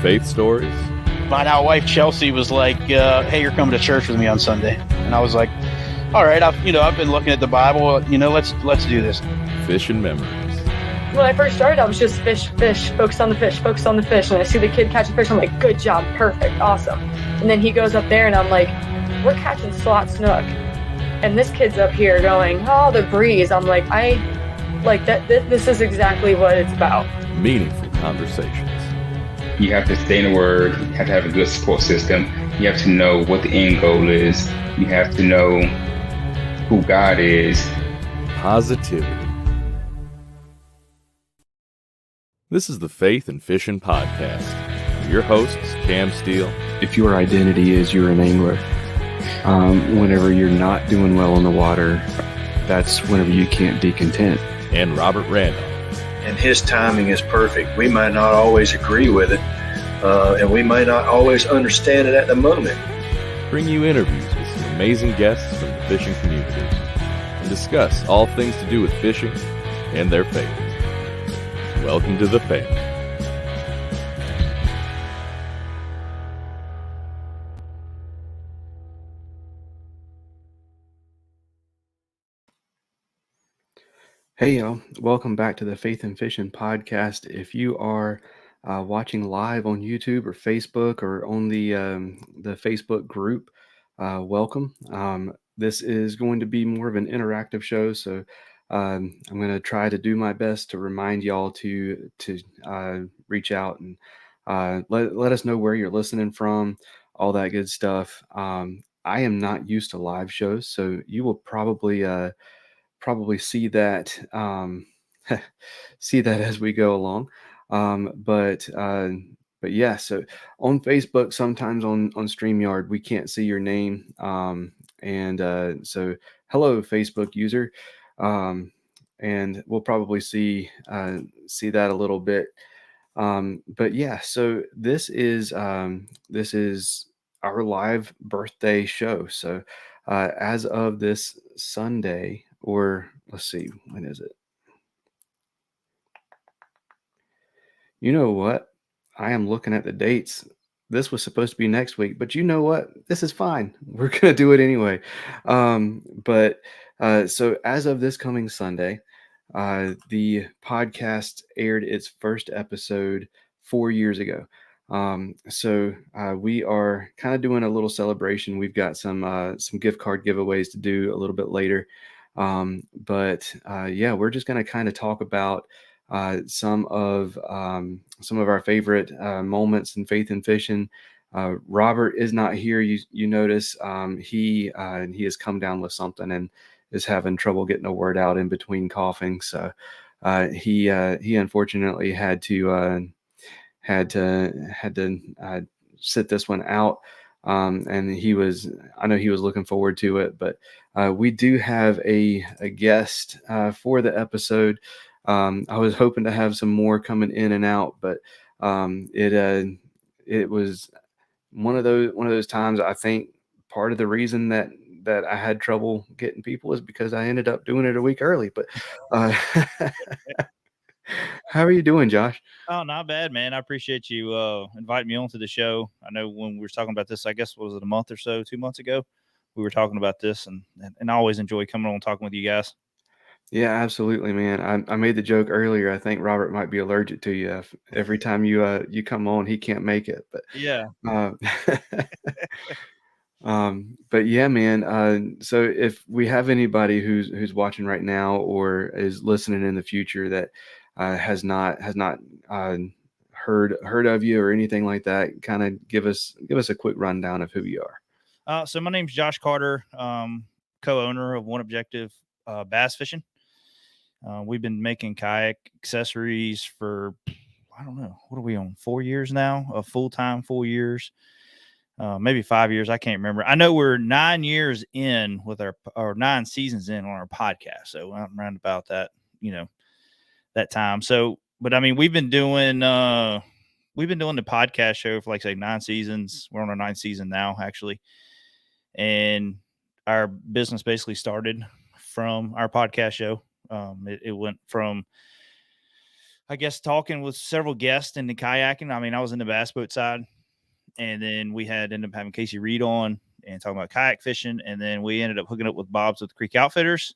faith stories. My now wife Chelsea was like, "Hey, you're coming to church with me on Sunday," and I was like, "All right, I've been looking at the Bible. Let's do this." Fishing memories. When I first started, I was just fish, focus on the fish. And I see the kid catch a fish. I'm like, good job, perfect, awesome. And then he goes up there, and I'm like, we're catching slot snook, and this kid's up here going, oh, the breeze. I'm like, this is exactly what it's about. Meaningful conversations. You have to stay in the Word. You have to have a good support system. You have to know what the end goal is. You have to know who God is. Positivity. This is the Faith and Fishing Podcast. Your hosts, Cam Steele. If your identity is you're an angler, whenever you're not doing well in the water, that's whenever you can't be content. And Robert Randolph. And his timing is perfect. We might not always agree with it, and we might not always understand it at the moment. Bring you interviews with some amazing guests from the fishing community and discuss all things to do with fishing and their faith. Welcome to the family. Hey y'all, welcome back to the Faith and Fishing Podcast. If you are watching live on YouTube or Facebook or on the Facebook group, welcome. This is going to be more of an interactive show, so I'm going to try to do my best to remind y'all to reach out and let us know where you're listening from, all that good stuff. I am not used to live shows, so you will probably see that as we go along. But yeah, so on Facebook, sometimes on StreamYard, we can't see your name. And so hello, Facebook user. And we'll probably see that a little bit. But yeah, so this is our live birthday show. So as of this Sunday, or let's see, when is it? You know what? I am looking at the dates. This was supposed to be next week, but you know what? This is fine. We're going to do it anyway. So as of this coming Sunday, the podcast aired its first episode 4 years ago. So we are kind of doing a little celebration. We've got some gift card giveaways to do a little bit later. But yeah, we're just going to kind of talk about some of our favorite moments in faith and fishing. Robert is not here. You notice he has come down with something and is having trouble getting a word out in between coughing. So he unfortunately had to sit this one out. And I know he was looking forward to it, but we do have a guest for the episode. I was hoping to have some more coming in and out, but it was one of those times. I think part of the reason that I had trouble getting people is because I ended up doing it a week early. But how are you doing, Josh? Oh, not bad, man. I appreciate you inviting me onto the show. I know when we were talking about this, I guess, was it a month or so, 2 months ago, we were talking about this, and I always enjoy coming on and talking with you guys. Yeah, absolutely, man. I made the joke earlier. I think Robert might be allergic to you. Every time you come on, he can't make it. But yeah. But yeah, man. So if we have anybody who's watching right now or is listening in the future that has not heard of you or anything like that, kind of give us a quick rundown of who you are. So my name's Josh Carter, co-owner of One Objective Bass Fishing. We've been making kayak accessories for, I don't know, what are we on, 4 years now? A full-time 4 years, maybe 5 years. I can't remember. I know we're 9 years in with or 9 seasons in on our podcast. So I'm around about that, that time. So, but I mean, we've been doing the podcast show for, like, say, 9 seasons. We're on our 9th season now, actually. And our business basically started from our podcast show. It went from I guess, talking with several guests in the kayaking. I mean, I was in the bass boat side, and then we ended up having Casey Reed on and talking about kayak fishing. And then we ended up hooking up with Bob's with Creek Outfitters.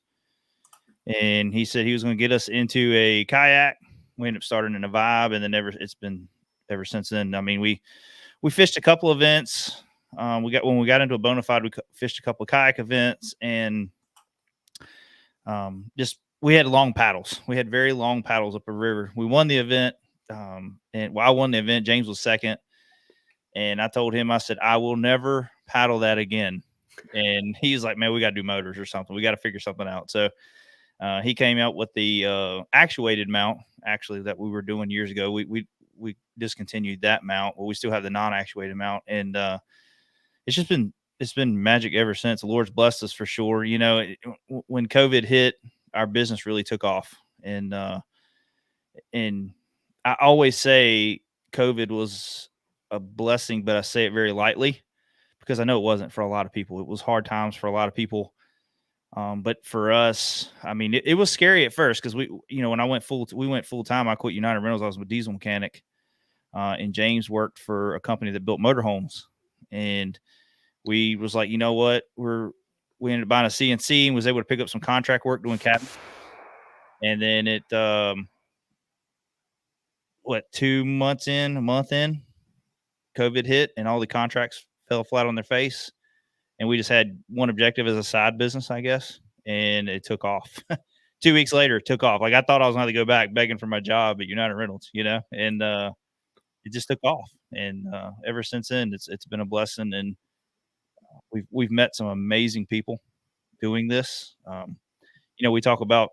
And he said he was going to get us into a kayak. We ended up starting in a Vibe, and then it's been ever since then. I mean, we fished a couple events. When we got into a Bonafide, we fished a couple of kayak events, and we had long paddles. We had very long paddles up a river. We won the event, and I won the event. James was second, and I told him, I said, I will never paddle that again. And he's like, man, we got to do motors or something. We got to figure something out. So he came out with the actuated mount, actually, that we were doing years ago. We discontinued that mount, but we still have the non-actuated mount, and it's been magic ever since. The Lord's blessed us for sure. You know, when COVID hit, our business really took off, and I always say COVID was a blessing, but I say it very lightly because I know it wasn't for a lot of people. It was hard times for a lot of people. But for us, I mean, it was scary at first because when we went full time, I quit United Rentals. I was a diesel mechanic, and James worked for a company that built motorhomes, and we was like, you know what, we ended up buying a CNC and was able to pick up some contract work doing cabinets. And then it, 2 months in, a month in, COVID hit and all the contracts fell flat on their face. And we just had one objective as a side business, I guess. And it took off. 2 weeks later, it took off. Like I thought I was going to go back begging for my job at United Rentals, and it just took off. And ever since then, it's been a blessing. And we've met some amazing people doing this. We talk about,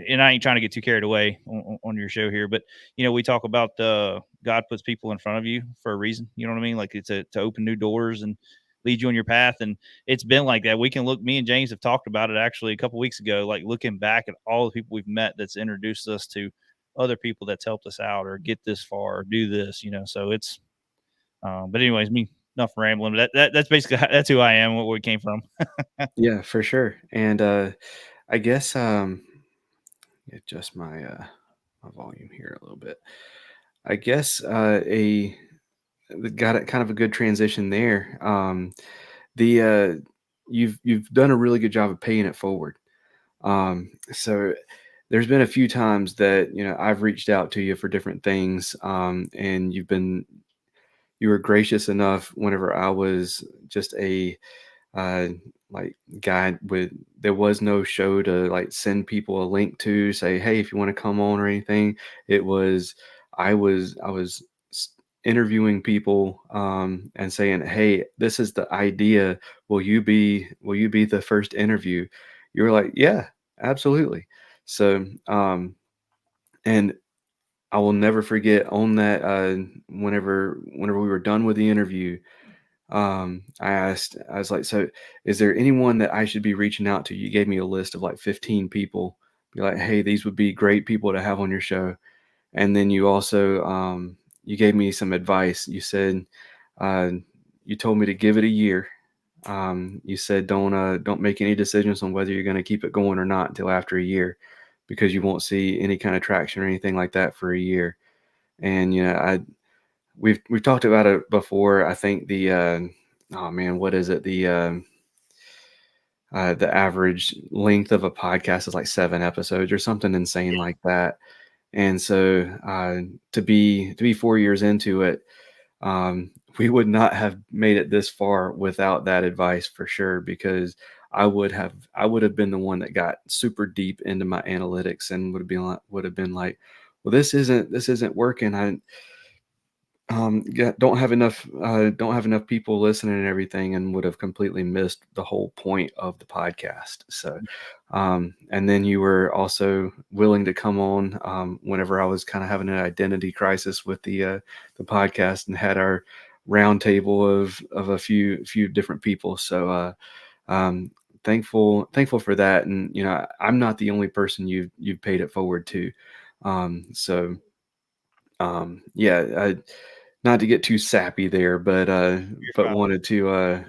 and I ain't trying to get too carried away on your show here, but we talk about God puts people in front of you for a reason. You know what I mean? Like it's to open new doors and lead you on your path. And it's been like that. Me and James have talked about it actually a couple weeks ago, like looking back at all the people we've met that's introduced us to other people that's helped us out or get this far or do this, so it's, but anyways, enough rambling. But that's basically that's who I am, where we came from. Yeah, for sure. And I guess adjust my volume here a little bit. I guess got kind of a good transition there. You've done a really good job of paying it forward. So there's been a few times that I've reached out to you for different things, and you were gracious enough whenever I was just a guy there was no show to like send people a link to say, hey, if you want to come on or anything. I was interviewing people and saying, hey, this is the idea. Will you be the first interview? You were like, yeah, absolutely. So and I will never forget on that whenever we were done with the interview, I was like, so is there anyone that I should be reaching out to? You gave me a list of like 15 people. Be like, hey, these would be great people to have on your show. And then you also you gave me some advice. You said you told me to give it a year. You said don't make any decisions on whether you're going to keep it going or not until after a year, because you won't see any kind of traction or anything like that for a year. And we've talked about it before. I think what is it? The average length of a podcast is like 7 episodes or something insane like that. And so to be 4 years into it, we would not have made it this far without that advice for sure, because I would have been the one that got super deep into my analytics and would have been like, well, this isn't working. I don't have enough people listening and everything, and would have completely missed the whole point of the podcast. So, and then you were also willing to come on whenever I was kind of having an identity crisis with the podcast, and had our round table of a few different people. So, thankful for that. And I'm not the only person you've paid it forward to. Not to get too sappy there, but wanted to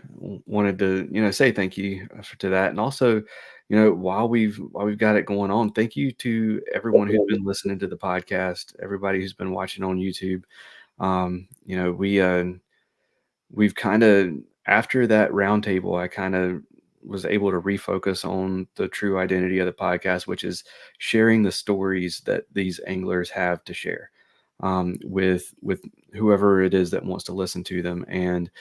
say thank you to that. And also while we've got it going on, thank you to everyone who's been listening to the podcast, everybody who's been watching on YouTube. We've kind of, after that roundtable, I kind of was able to refocus on the true identity of the podcast, which is sharing the stories that these anglers have to share with whoever it is that wants to listen to them. And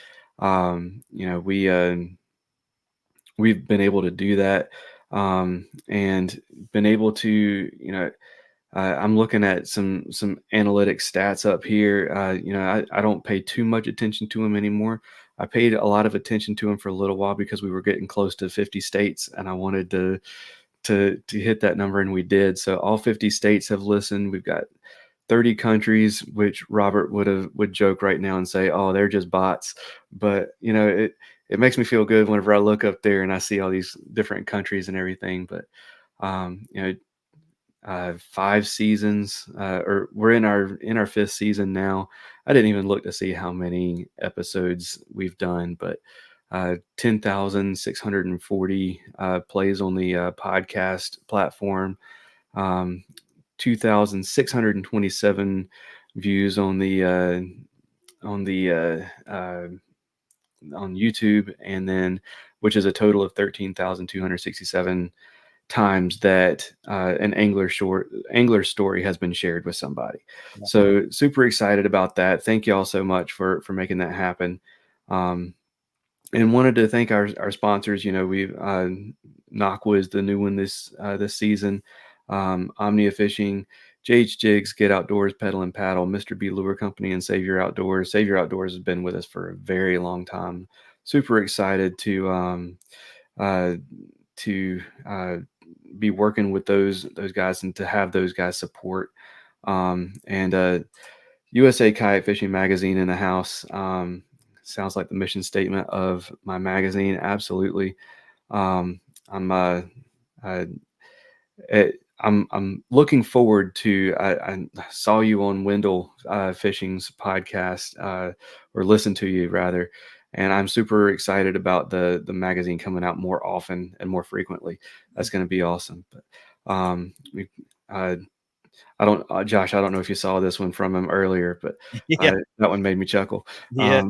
we've been able to do that, and been able to, I'm looking at some analytic stats up here. I don't pay too much attention to them anymore. I paid a lot of attention to them for a little while because we were getting close to 50 states, and I wanted to hit that number, and we did. So all 50 states have listened. We've got 30 countries, which Robert would joke right now and say, "Oh, they're just bots." But it makes me feel good whenever I look up there and I see all these different countries and everything. But 5 seasons, or we're in our 5th season now. I didn't even look to see how many episodes we've done, but 10,640 plays on the podcast platform, 2,627 views on YouTube, and then, which is a total of 13,267 times that an angler story has been shared with somebody. Yeah. So super excited about that. Thank you all so much for making that happen. And wanted to thank our sponsors. We've Naqua is the new one this season. Omnia Fishing, JH Jigs, Get Outdoors, Pedal and Paddle, Mr. B Lure Company, and Savior Outdoors. Savior Outdoors has been with us for a very long time. Super excited to be working with those guys and to have those guys support. And USA Kayak Fishing Magazine in the house. Sounds like the mission statement of my magazine. Absolutely. I'm looking forward to. I saw you on Wendell Fishing's podcast, or listened to you rather, and I'm super excited about the magazine coming out more often and more frequently. That's going to be awesome. But Josh, I don't know if you saw this one from him earlier, but Yeah. that one made me chuckle. Yeah.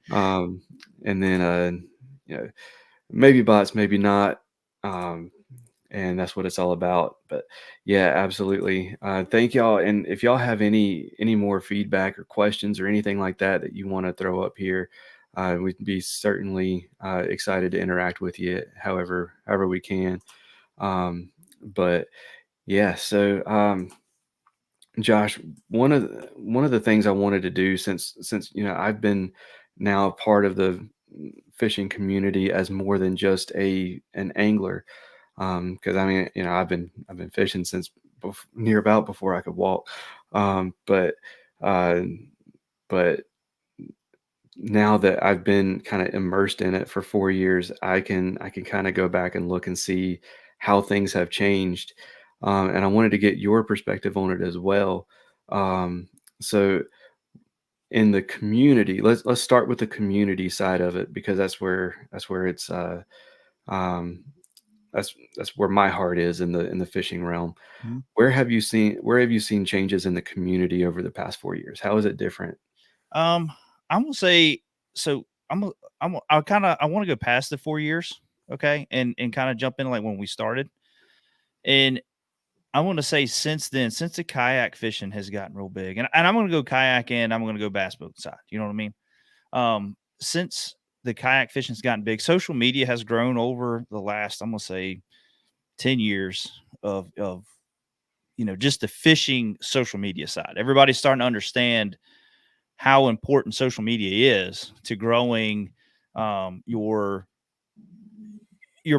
And then maybe bots, maybe not. And that's what it's all about. But yeah, absolutely. Thank y'all. And if y'all have any more feedback or questions or anything like that you want to throw up here, we'd be certainly excited to interact with you however we can. But yeah, so Josh, one of the things I wanted to do since I've been now a part of the fishing community as more than just an angler. Because I've been fishing since near about before I could walk, but now that I've been kind of immersed in it for 4 years, I can kind of go back and look and see how things have changed, and I wanted to get your perspective on it as well. So in the community, let's start with the community side of it, because that's where it's that's where my heart is in the fishing realm. Mm-hmm. Where have you seen changes in the community over the past 4 years? How is it different? I'm gonna say, so I want to go past the 4 years, okay, and kind of jump in like when we started, and I want to say since then, since the kayak fishing has gotten real big, and I'm gonna go kayak and I'm gonna go bass boat side. You know what I mean? Since the kayak fishing's gotten big, social media has grown over the last, I'm gonna say, 10 years of just the fishing social media side. Everybody's starting to understand how important social media is to growing your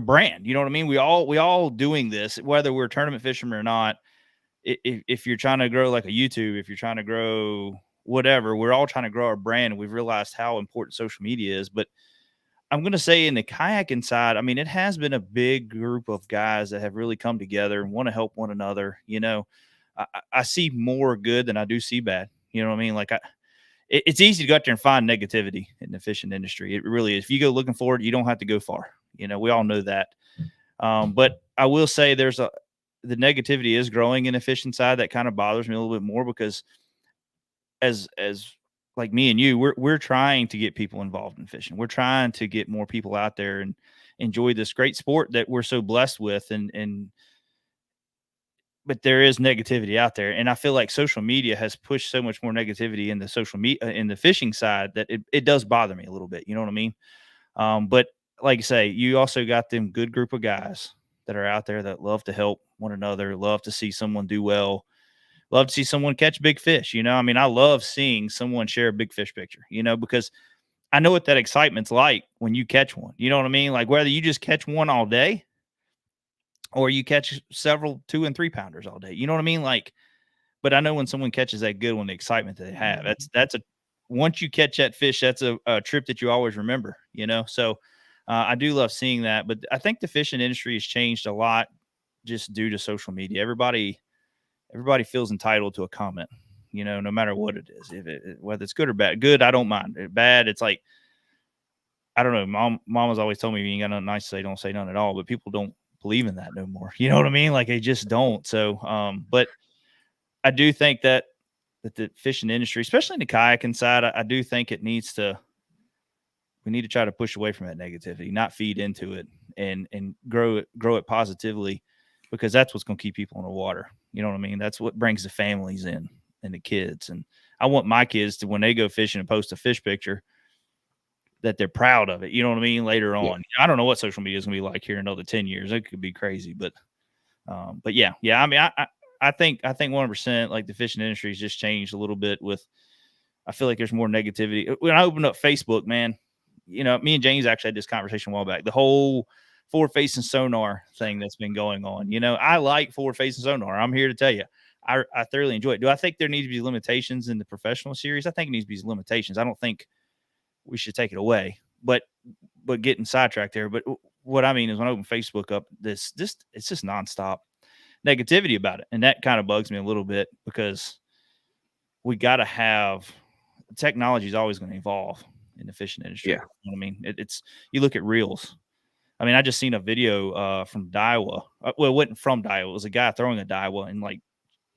brand. You know what I mean? We all doing this, whether we're tournament fishermen or not. If you're trying to grow like a YouTube, if you're trying to grow whatever, we're all trying to grow our brand, and we've realized how important social media is. But I'm going to say in the kayaking side, it has been a big group of guys that have really come together and want to help one another. I see more good than I do see bad. You know what I mean? Like it's easy to go out there and find negativity in the fishing industry. It really is. If you go looking for it, you don't have to go far. You know, we all know that. But I will say the negativity is growing in the fishing side. That kind of bothers me a little bit more because as like me and you, we're trying to get people involved in fishing. We're trying to get more people out there and enjoy this great sport that we're so blessed with. But there is negativity out there. And I feel like social media has pushed so much more negativity in the social media, in the fishing side, that it does bother me a little bit. You know what I mean? But like I say, you also got them good group of guys that are out there that love to help one another, love to see someone do well, love to see someone catch big fish. You know, I mean, I love seeing someone share a big fish picture, you know, because I know what that excitement's like when you catch one. You know what I mean? Like whether you just catch one all day or you catch several 2 and 3 pounders all day. You know what I mean? Like, but I know when someone catches that good one, the excitement that they have, once you catch that fish, that's a trip that you always remember, you know? So I do love seeing that, but I think the fishing industry has changed a lot just due to social media. Everybody feels entitled to a comment, you know, no matter what it is, whether it's good or bad. Good, I don't mind. Bad, it's like, I don't know. Mama's always told me, you ain't got nothing nice to say, don't say nothing at all, but people don't believe in that no more. You know what I mean? Like they just don't. So, but I do think that the fishing industry, especially in the kayaking side, I do think we need to try to push away from that negativity, not feed into it, and grow it positively, because that's what's going to keep people in the water. You know what I mean? That's what brings the families in and the kids. And I want my kids to, when they go fishing and post a fish picture, that they're proud of it. You know what I mean? Later on, I don't know what social media is going to be like here in another 10 years. It could be crazy, but yeah. I mean, I think 100%, like the fishing industry has just changed a little bit I feel like there's more negativity. When I opened up Facebook, man, you know, me and James actually had this conversation a while back, the whole forward-facing sonar thing that's been going on. You know, I like forward-facing sonar. I'm here to tell you, I thoroughly enjoy it. Do I think there need to be limitations in the professional series? I think it needs to be limitations. I don't think we should take it away, but getting sidetracked there. But what I mean is when I open Facebook up, it's just nonstop negativity about it. And that kind of bugs me a little bit, because we got to have, technology is always going to evolve in the fishing industry. Yeah. You know what I mean? You look at reels. I mean, I just seen a video from Daiwa. Well, it wasn't from Daiwa. It was a guy throwing a Daiwa in like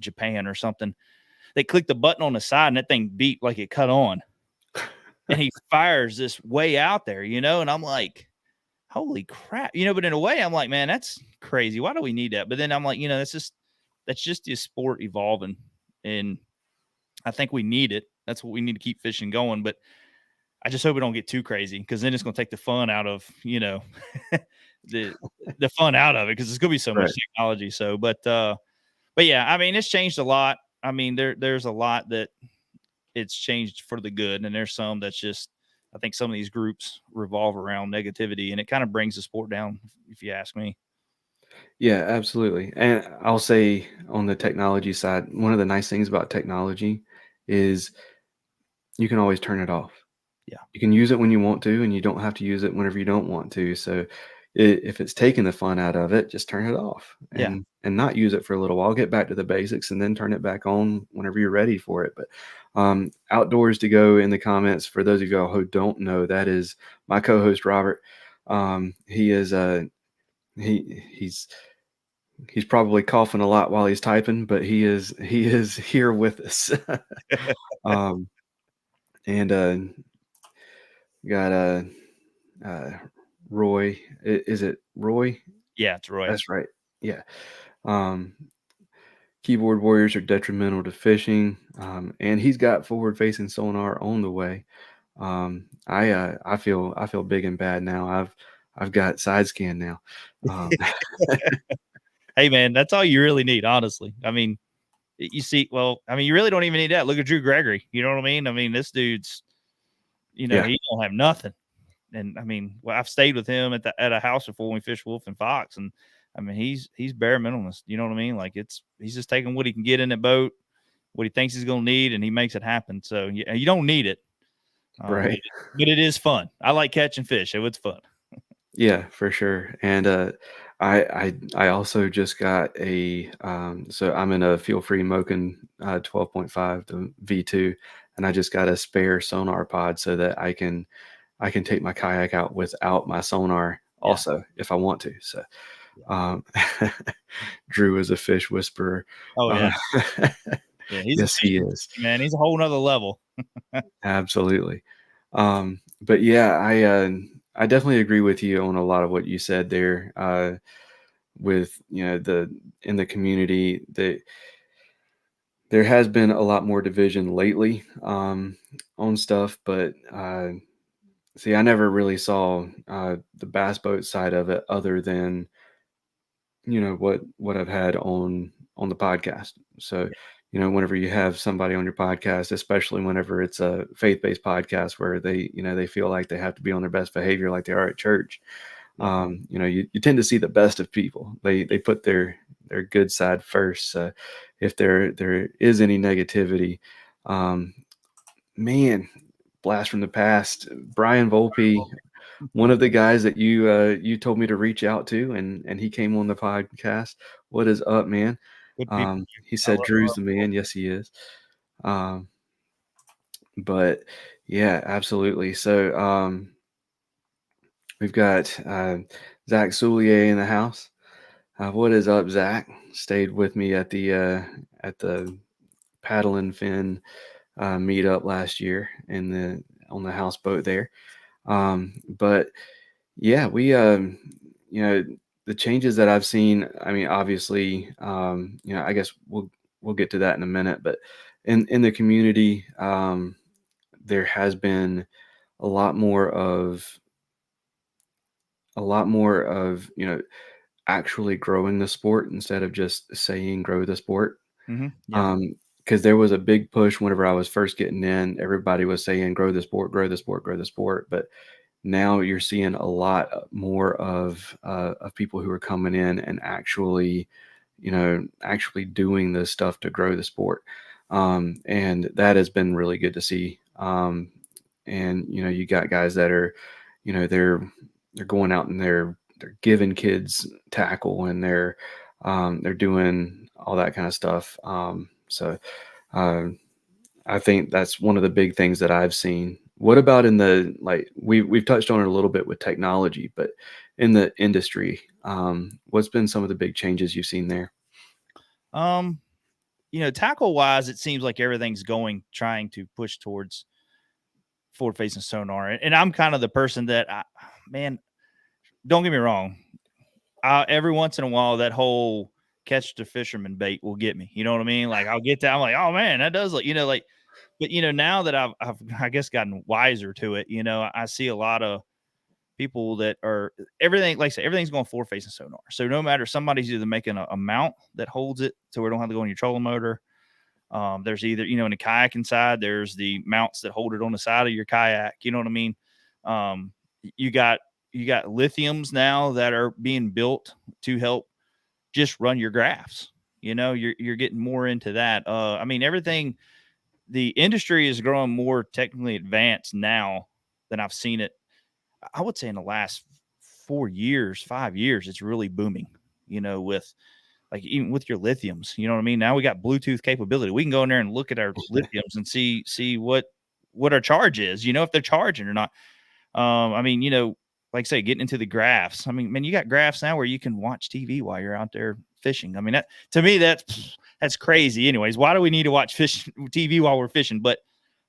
Japan or something. They clicked the button on the side and that thing beeped like it cut on. And he fires this way out there, you know? And I'm like, holy crap. You know, but in a way, I'm like, man, that's crazy. Why do we need that? But then I'm like, you know, that's just the sport evolving. And I think we need it. That's what we need to keep fishing going. But I just hope it don't get too crazy, because then it's going to take the fun out of, you know, the fun out of it, because it's going to be so much technology. So, but yeah, I mean, it's changed a lot. I mean, there's a lot that it's changed for the good. And there's some that's just, I think some of these groups revolve around negativity, and it kind of brings the sport down, if you ask me. Yeah, absolutely. And I'll say on the technology side, one of the nice things about technology is you can always turn it off. Yeah. You can use it when you want to, and you don't have to use it whenever you don't want to. So if it's taking the fun out of it, just turn it off and not use it for a little while. Get back to the basics and then turn it back on whenever you're ready for it. But Outdoors to Go in the comments, for those of you who don't know, that is my co-host Robert. He is he's probably coughing a lot while he's typing, but he is here with us. And got Roy. Is it Roy? Yeah, it's Roy. That's right. Yeah. Keyboard warriors are detrimental to fishing. And he's got forward-facing sonar on the way. I feel big and bad now. I've got side scan now. Hey man, that's all you really need, honestly. I mean, you really don't even need that. Look at Drew Gregory. You know what I mean? I mean, this dude's, you know, he don't have nothing. And I mean, well, I've stayed with him at a house before when we fished wolf and fox, and I mean, he's bare minimalist. You know what I mean? Like he's just taking what he can get in the boat, what he thinks he's going to need, and he makes it happen. So yeah, you don't need it, right? But it is fun. I like catching fish, so it's fun. Yeah, for sure. And I also just got so I'm in a Feel Free Moken 12.5 to V2, and I just got a spare sonar pod so that I can take my kayak out without my sonar also if I want to. So, Drew is a fish whisperer. Oh yeah. Yeah, he's yes, he is. Man, he's a whole nother level. Absolutely. But yeah, I definitely agree with you on a lot of what you said there. With in the community, there has been a lot more division lately on stuff, but see, I never really saw the bass boat side of it other than what I've had on the podcast. So whenever you have somebody on your podcast, especially whenever it's a faith-based podcast where they feel like they have to be on their best behavior like they are at church, you tend to see the best of people. They put their good side first. So if there is any negativity, man, blast from the past, Brian Volpe, one of the guys that you told me to reach out to, and he came on the podcast. What is up, man? Good people. He said Drew's the man. Yes, he is. But yeah, absolutely. So we've got Zach Soulier in the house. What is up, Zach? Stayed with me at the Paddle and Fin meetup last year on the houseboat there. But yeah, we the changes that I've seen, I mean, obviously, I guess we'll get to that in a minute, but in the community, there has been a lot more of actually growing the sport instead of just saying grow the sport. Mm-hmm. Yeah. Because there was a big push whenever I was first getting in. Everybody was saying grow the sport, grow the sport, grow the sport. But now you're seeing a lot more of people who are coming in and actually doing this stuff to grow the sport. And that has been really good to see. And you got guys that are, they're going out and they're giving kids tackle, and they're doing all that kind of stuff. So I think that's one of the big things that I've seen. What about in we've touched on it a little bit with technology, but in the industry, what's been some of the big changes you've seen there? Tackle wise, it seems like everything's trying to push towards forward facing sonar. And I'm kind of the person that don't get me wrong. Every once in a while, that whole catch the fisherman bait will get me. You know what I mean? Like I'll get that. I'm like, oh man, that does look, but now that I've I guess gotten wiser to it, I see a lot of people that are everything, like I say, everything's going forward facing sonar. So no matter, somebody's either making a mount that holds it so we don't have to go on your trolling motor. There's either, in the kayaking side, there's the mounts that hold it on the side of your kayak. You know what I mean? You got lithiums now that are being built to help just run your graphs. You're getting more into that. Everything, the industry is growing more technically advanced now than I've seen it. I would say in the last 5 years, it's really booming, with even with your lithiums, you know what I mean? Now we got Bluetooth capability. We can go in there and look at our lithiums and see what our charge is, if they're charging or not. Like I say, getting into the graphs. You got graphs now where you can watch TV while you're out there fishing. That, to me, that's crazy. Anyways, why do we need to watch TV while we're fishing? But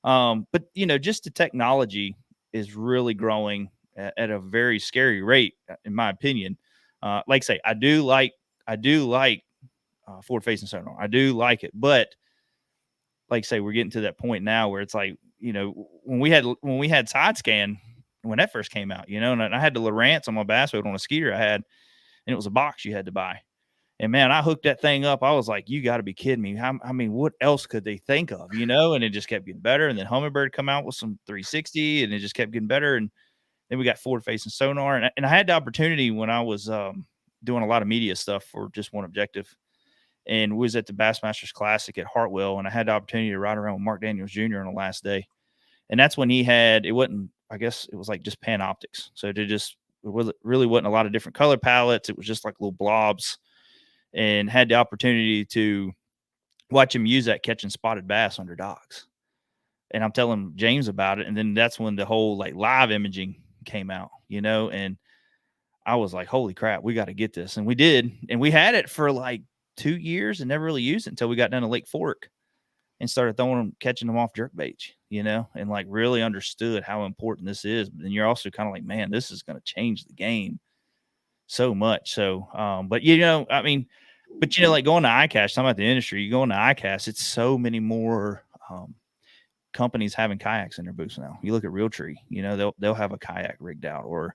just the technology is really growing at a very scary rate, in my opinion. Like I say, I do like forward facing sonar. I do like it, but like I say, we're getting to that point now where it's like, when we had side scan, when that first came out, and I had the Lowrance on my bass boat on a skeeter I had, and it was a box you had to buy. And man, I hooked that thing up. I was like, you got to be kidding me. What else could they think of, and it just kept getting better. And then Humminbird come out with some 360, and it just kept getting better. And then we got forward facing sonar. And I had the opportunity when I was doing a lot of media stuff for Just One Objective, and was at the Bassmasters Classic at Hartwell. And I had the opportunity to ride around with Mark Daniels Jr. on the last day. And that's when it was like just Panoptics. So it really wasn't a lot of different color palettes. It was just like little blobs, and had the opportunity to watch him use that catching spotted bass under docks. And I'm telling James about it. And then that's when the whole live imaging came out, and I was like, holy crap, we got to get this. And we did. And we had it for like 2 years and never really used it until we got down to Lake Fork and started catching them off jerk baits, and like really understood how important this is. But then you're also kind of like, man, this is going to change the game so much. So, but I mean, but like going to ICAST, talking about the industry, you go into ICAST, it's so many more companies having kayaks in their booths now. You look at Realtree, they'll have a kayak rigged out, or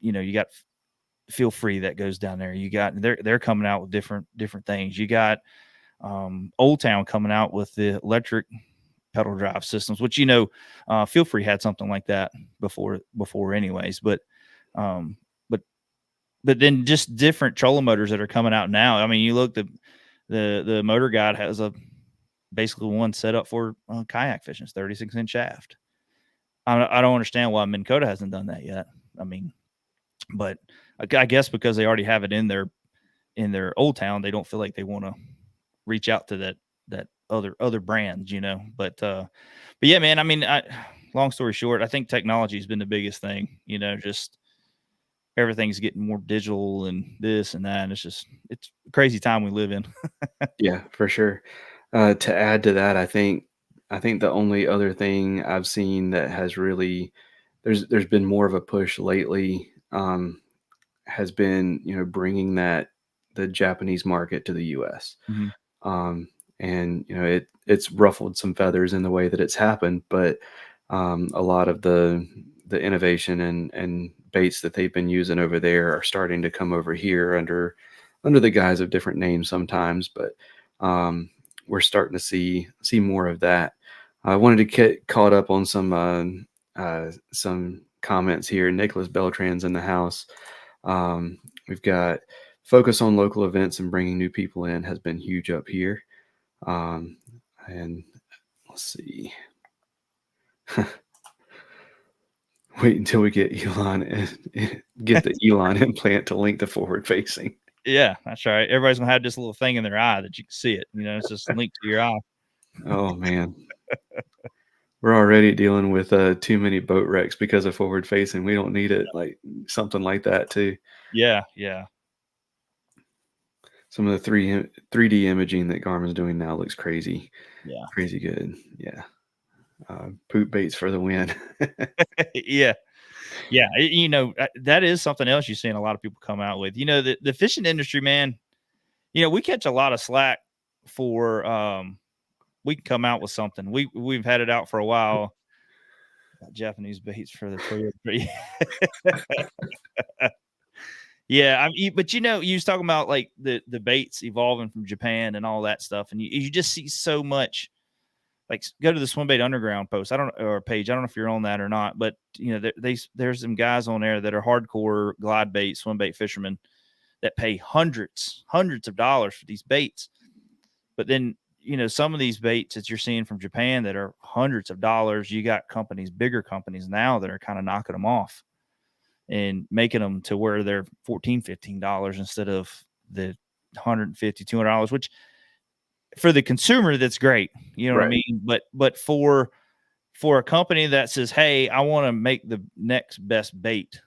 you got Feel Free that goes down there. You got they're coming out with different things. You got Old Town coming out with the electric pedal drive systems, which Feel Free had something like that before anyways. But then just different trolling motors that are coming out now. I mean, you look, the Motor Guide has basically one set up for kayak fishing, 36-inch shaft. I don't understand why Minn Kota hasn't done that yet. I mean, but I guess because they already have it in their Old Town, they don't feel like they want to reach out to that other brands, But yeah, man. I mean, long story short, I think technology has been the biggest thing. Just everything's getting more digital and this and that. And it's a crazy time we live in. Yeah, for sure. To add to that, I think the only other thing I've seen that has really there's been more of a push lately has been bringing the Japanese market to the U.S. Mm-hmm. And it's ruffled some feathers in the way that it's happened, but a lot of the innovation and baits that they've been using over there are starting to come over here under the guise of different names sometimes, but we're starting to see more of that. I wanted to get caught up on some comments here. Nicholas Beltran's in the house. We've got focus on local events and bringing new people in has been huge up here. And let's see. Wait until we get Elon and get the Elon implant to link to forward facing. Yeah, that's right. Everybody's gonna have this little thing in their eye that you can see it. It's just linked to your eye. Oh man. We're already dealing with too many boat wrecks because of forward facing. We don't need it, like something like that too. Yeah. Some of the 3D imaging that Garmin's doing now looks crazy. Yeah. Crazy good. Yeah. Poop baits for the win. Yeah. That is something else you're seeing a lot of people come out with. The fishing industry, man, we catch a lot of slack for we can come out with something. We've had it out for a while. Japanese baits for the Toyota. Yeah, but you was talking about like the baits evolving from Japan and all that stuff, and you just see so much. Like, go to the Swim Bait Underground post. Or page. I don't know if you're on that or not, but there's some guys on there that are hardcore glide bait, swim bait fishermen that pay hundreds of dollars for these baits. But then, some of these baits that you're seeing from Japan that are hundreds of dollars, you got bigger companies now that are kind of knocking them off and making them to where they're $14, $15 instead of the $150, $200, which for the consumer, that's great. You know what I mean? But for a company that says, hey, I want to make the next best bait,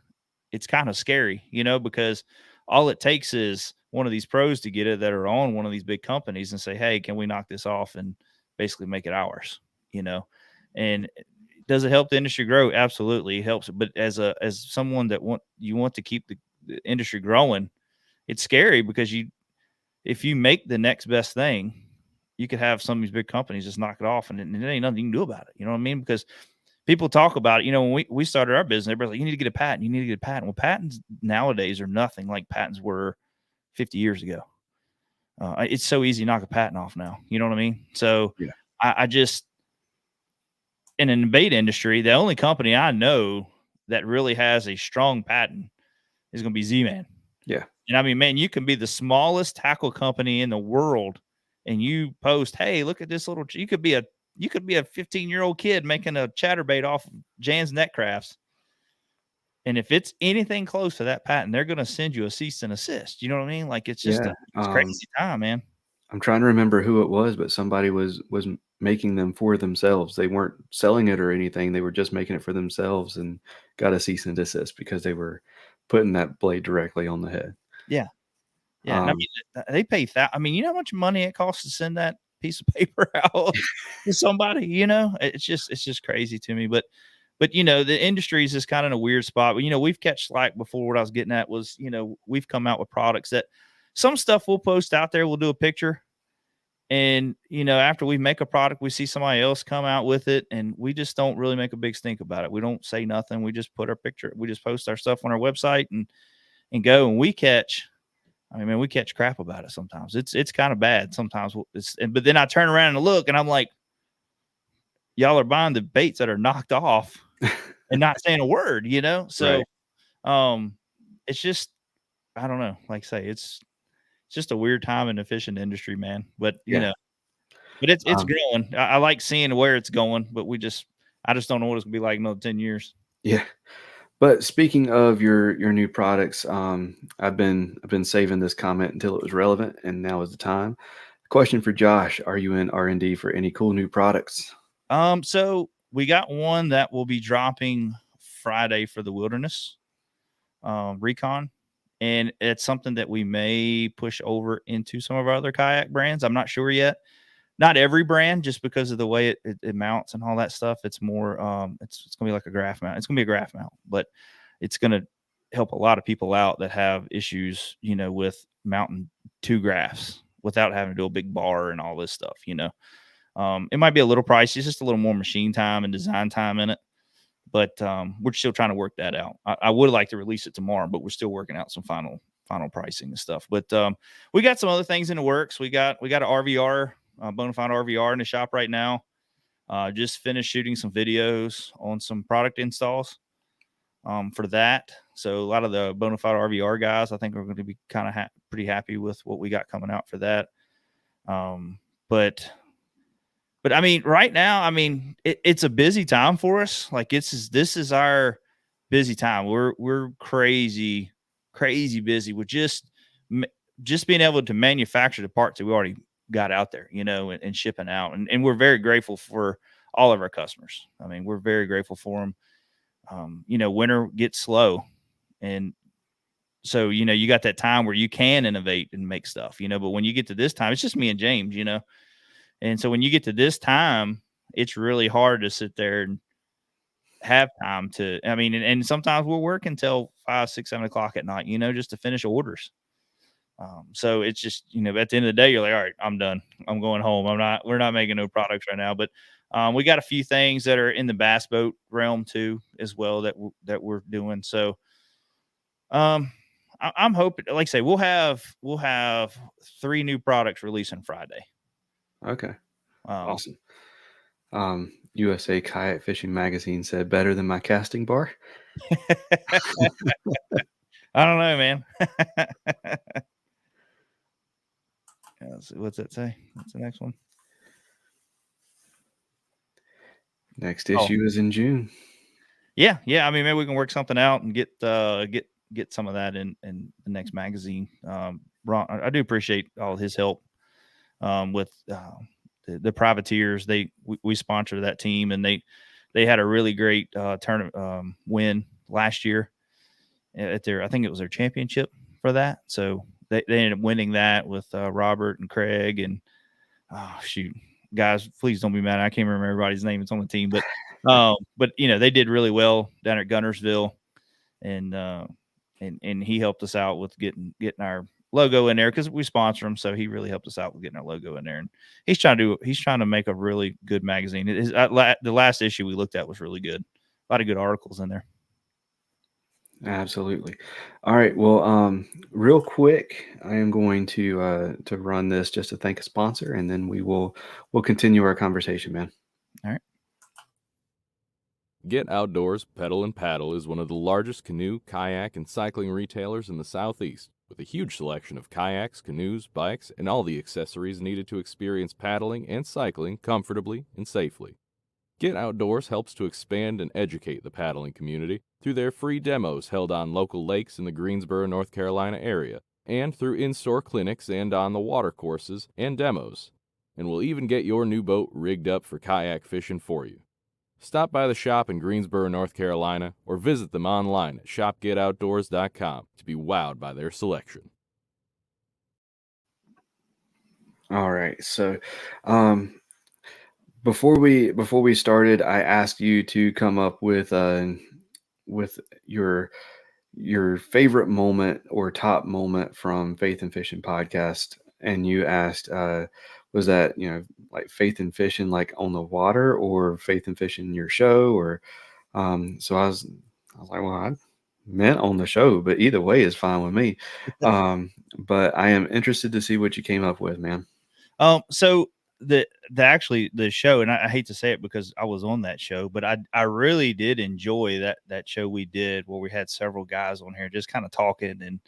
it's kind of scary, because all it takes is one of these pros to get it that are on one of these big companies and say, hey, can we knock this off and basically make it ours? And does it help the industry grow? Absolutely, it helps. But as someone that want to keep the industry growing, it's scary because if you make the next best thing, you could have some of these big companies just knock it off, and there ain't nothing you can do about it. You know what I mean? Because people talk about it. When we started our business, everybody's like, you need to get a patent. You need to get a patent. Well, patents nowadays are nothing like patents were 50 years ago. It's so easy to knock a patent off now. You know what I mean? So yeah. I just, in the bait industry, the only company I know that really has a strong patent is going to be Z-Man. Yeah. And I mean, man, you can be the smallest tackle company in the world, and you post, hey, look at this you could be a 15-year-old kid making a chatterbait off of Jan's Net Crafts. And if it's anything close to that patent, they're going to send you a cease and assist. You know what I mean? Like, it's just it's crazy time, man. I'm trying to remember who it was, but somebody was making them for themselves. They weren't selling it or anything. They were just making it for themselves and got a cease and desist because they were putting that blade directly on the head. Yeah. Yeah. And I Um, mean, they pay that. I mean, you know how much money it costs to send that piece of paper out to somebody, you know? It's just crazy to me. But you know, the industry is just kind of in a weird spot. But you know, we've catch slack before. What I was getting at was, you know, we've come out with products that some stuff we'll post out there, we'll do a picture. And, you know, after we make a product, we see somebody else come out with it, and we just don't really make a big stink about it. We don't say nothing. We just put our picture, we just post our stuff on our website and go. And we catch, I mean, man, we catch crap about it sometimes. It's kind of bad sometimes. But then I turn around and look, and I'm like, y'all are buying the baits that are knocked off and not saying a word, you know? So, it's just, I don't know. Like I say, it's just a weird time in the fishing industry, man. But you know, but it's growing. I like seeing where it's going, but I just don't know what it's gonna be like in another 10 years. Yeah. But speaking of your new products, I've been saving this comment until it was relevant, and now is the time. Question for Josh: are you in R&D for any cool new products? So we got one that will be dropping Friday for the Wilderness Recon. And it's something that we may push over into some of our other kayak brands. I'm not sure yet. Not every brand, just because of the way it mounts and all that stuff. It's more, it's gonna be like a graph mount. It's gonna be a graph mount, but it's gonna help a lot of people out that have issues, you know, with mounting 2 graphs without having to do a big bar and all this stuff. You know, it might be a little pricey. It's just a little more machine time and design time in it. But we're still trying to work that out. I would like to release it tomorrow, but we're still working out some final pricing and stuff. But we got some other things in the works. We got an RVR, Bonafide RVR in the shop right now. Just finished shooting some videos on some product installs for that. So a lot of the Bonafide RVR guys, I think, are going to be kind of pretty happy with what we got coming out for that. But I mean, right now, I mean, it's a busy time for us. Like this is our busy time. We're crazy busy with just being able to manufacture the parts that we already got out there, you know, and shipping out. And we're very grateful for all of our customers. I mean, we're very grateful for them. You know, winter gets slow, and so, you know, you got that time where you can innovate and make stuff, you know. But when you get to this time, it's just me and James, you know. And so when you get to this time, it's really hard to sit there and have time to, I mean, and sometimes we'll work until 5, 6, 7 o'clock at night, you know, just to finish orders. So it's just, you know, at the end of the day, you're like, all right, I'm done. I'm going home. We're not making no products right now, but we got a few things that are in the bass boat realm too, as well, that we're doing. So I'm hoping, like I say, we'll have 3 new products releasing Friday. Okay. Awesome. USA Kayak Fishing Magazine said better than my casting bar. I don't know, man. Let's see, what's that say? What's the next one? Next issue is in June. Yeah. I mean, maybe we can work something out and get some of that in the next magazine. Ron, I do appreciate all his help with the privateers. We sponsor that team, and they had a really great tournament win last year at I think it was their championship for that. So they ended up winning that with Robert and Craig and guys, please don't be mad. I can't remember everybody's name. It's on the team, but you know, they did really well down at Gunnersville, and he helped us out with getting our logo in there because we sponsor him. So he really helped us out with getting our logo in there, and he's trying to make a really good magazine. The last issue we looked at was really good. A lot of good articles in there. Absolutely. All right. Well, real quick, I am going to run this just to thank a sponsor, and then we'll continue our conversation, man. All right. Get Outdoors Pedal and Paddle is one of the largest canoe, kayak, and cycling retailers in the Southeast, with a huge selection of kayaks, canoes, bikes, and all the accessories needed to experience paddling and cycling comfortably and safely. Get Outdoors helps to expand and educate the paddling community through their free demos held on local lakes in the Greensboro, North Carolina area, and through in-store clinics and on the water courses and demos, and will even get your new boat rigged up for kayak fishing for you. Stop by the shop in Greensboro, North Carolina, or visit them online at shopgetoutdoors.com to be wowed by their selection. All right. So, before we started, I asked you to come up with your favorite moment or top moment from Faith and Fishing podcast, and you asked, was that like Faith and Fishing like on the water, or Faith and Fishing your show, or so I was like, well, I meant on the show, but either way is fine with me. But I am interested to see what you came up with, man. So the show, and I hate to say it because I was on that show, but I really did enjoy that show we did where we had several guys on here just kind of talking and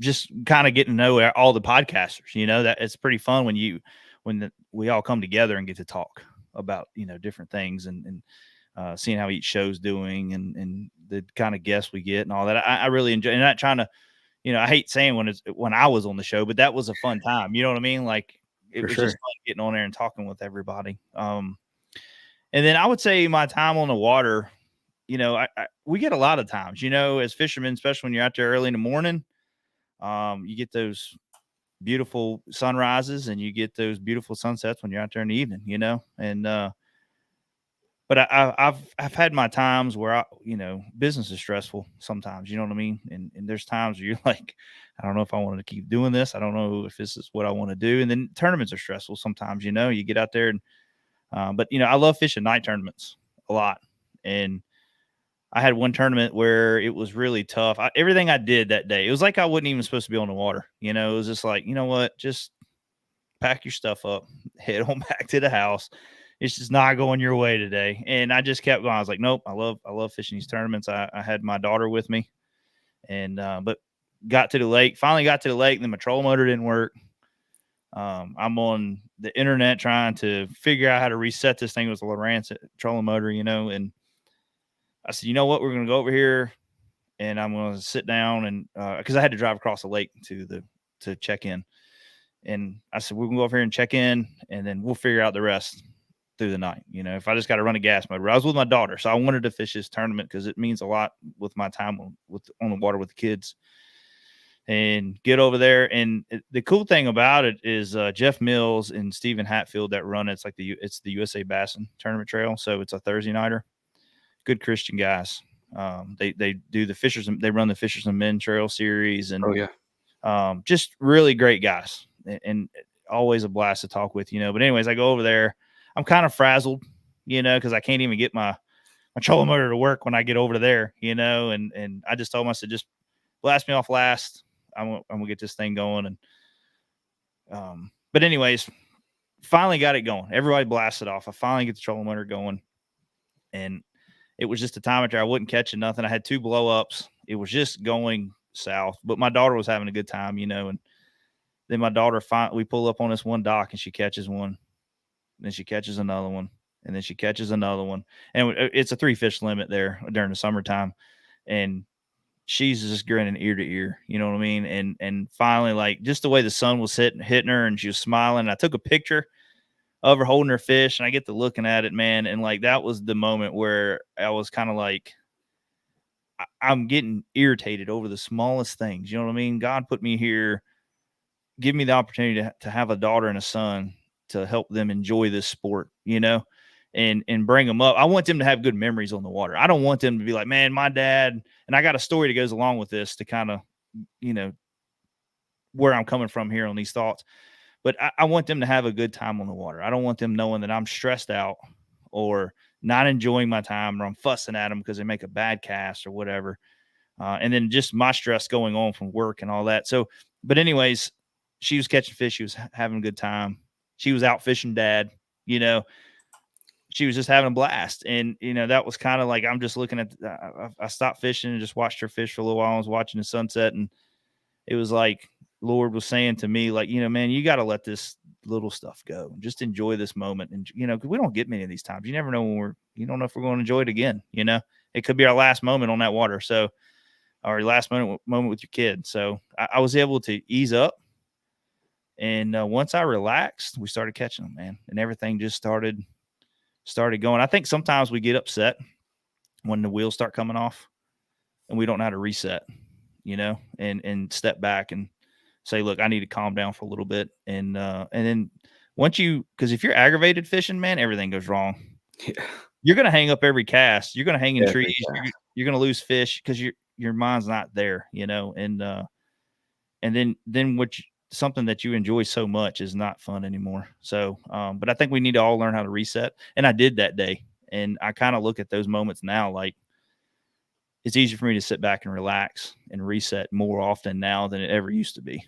just kind of getting to know all the podcasters. That it's pretty fun when we all come together and get to talk about different things and seeing how each show's doing and the kind of guests we get and all that. I really enjoy, and not trying to. I hate saying when I was on the show, but that was a fun time. You know what I mean? Like it was just fun getting on there and talking with everybody. And then I would say my time on the water, we get a lot of times, as fishermen, especially when you're out there early in the morning, you get those beautiful sunrises and you get those beautiful sunsets when you're out there in the evening, and, but I've had my times where business is stressful sometimes, you know what I mean? And there's times where you're like, I don't know if I want to keep doing this. I don't know if this is what I want to do. And then tournaments are stressful sometimes, you get out there and, but I love fishing night tournaments a lot. And I had one tournament where it was really tough. Everything I did that day, it was like I wasn't even supposed to be on the water. It was just like, you know what, just pack your stuff up, head on back to the house. It's just not going your way today. And I just kept going. I was like, nope, I love fishing these tournaments. I had my daughter with me and, but finally got to the lake and then my trolling motor didn't work. I'm on the internet trying to figure out how to reset this thing with a Lowrance trolling motor, and I said, you know what, we're going to go over here and I'm going to sit down and, cause I had to drive across the lake to check in. And I said, we're going to go over here and check in and then we'll figure out the rest through the night. If I just got to run a gas motor. I was with my daughter, so I wanted to fish this tournament because it means a lot with my time on the water with the kids and get over there. And the cool thing about it is Jeff Mills and Stephen Hatfield that run it. It's the USA Bassin Tournament Trail. So it's a Thursday nighter. Good Christian guys. They do the Fishers. They run the Fishers and Men Trail series. And just really great guys and always a blast to talk with, But anyways, I go over there. I'm kind of frazzled, because I can't even get my trolling motor to work when I get over there, and I just told him, I said, just blast me off last. I'm gonna get this thing going. And, but anyways, finally got it going. Everybody blasted off. I finally get the trolling motor going and it was just a time after I wasn't catching nothing. I had 2 blow ups. It was just going south, but my daughter was having a good time, and then my daughter, we pull up on this one dock and she catches one. Then she catches another one, and then she catches another one. And it's a 3 fish limit there during the summertime. And she's just grinning ear to ear. You know what I mean? And finally, like just the way the sun was hitting her and she was smiling. I took a picture of her holding her fish and I get to looking at it, man. And like, that was the moment where I was kind of like, I'm getting irritated over the smallest things. You know what I mean? God put me here, give me the opportunity to have a daughter and a son to help them enjoy this sport, and bring them up. I want them to have good memories on the water. I don't want them to be like, man, my dad, and I got a story that goes along with this to kind of, where I'm coming from here on these thoughts, but I want them to have a good time on the water. I don't want them knowing that I'm stressed out or not enjoying my time or I'm fussing at them because they make a bad cast or whatever. And then just my stress going on from work and all that. So, but anyways, she was catching fish. She was having a good time. She was out fishing dad, she was just having a blast. And, that was kind of like, I'm just looking at, I stopped fishing and just watched her fish for a little while. I was watching the sunset and it was like, Lord was saying to me, like, man, you got to let this little stuff go and just enjoy this moment. And, cause we don't get many of these times. You never know you don't know if we're going to enjoy it again. It could be our last moment on that water. So, or last moment with your kid. So I was able to ease up And once I relaxed, we started catching them, man, and everything just started going. I think sometimes we get upset when the wheels start coming off and we don't know how to reset, and step back and say, look, I need to calm down for a little bit. And then because if you're aggravated fishing, man, everything goes wrong. Yeah. You're going to hang up every cast. You're going to hang in Every trees. cast. You're going to lose fish because your mind's not there, and then something that you enjoy so much is not fun anymore. So, but I think we need to all learn how to reset. And I did that day. And I kind of look at those moments now, like it's easier for me to sit back and relax and reset more often now than it ever used to be.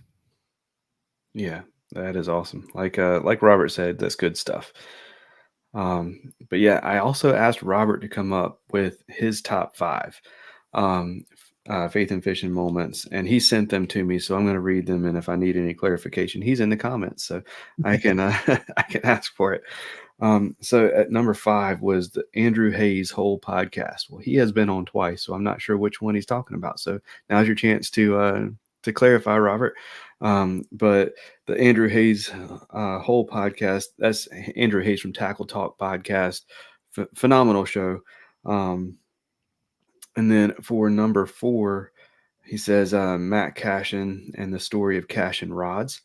Yeah, that is awesome. Like Robert said, that's good stuff. But yeah, I also asked Robert to come up with his top 5 faith and fishing moments, and he sent them to me. So I'm going to read them, and if I need any clarification, he's in the comments, so I can I can ask for it. So at number 5 was the Andrew Hayes whole podcast. Well, he has been on twice, so I'm not sure which one he's talking about. So now's your chance to clarify, Robert. But the Andrew Hayes whole podcast, that's Andrew Hayes from Tackle Talk podcast. Phenomenal show. And then for number 4, he says Matt Cashin and the story of Cashin rods.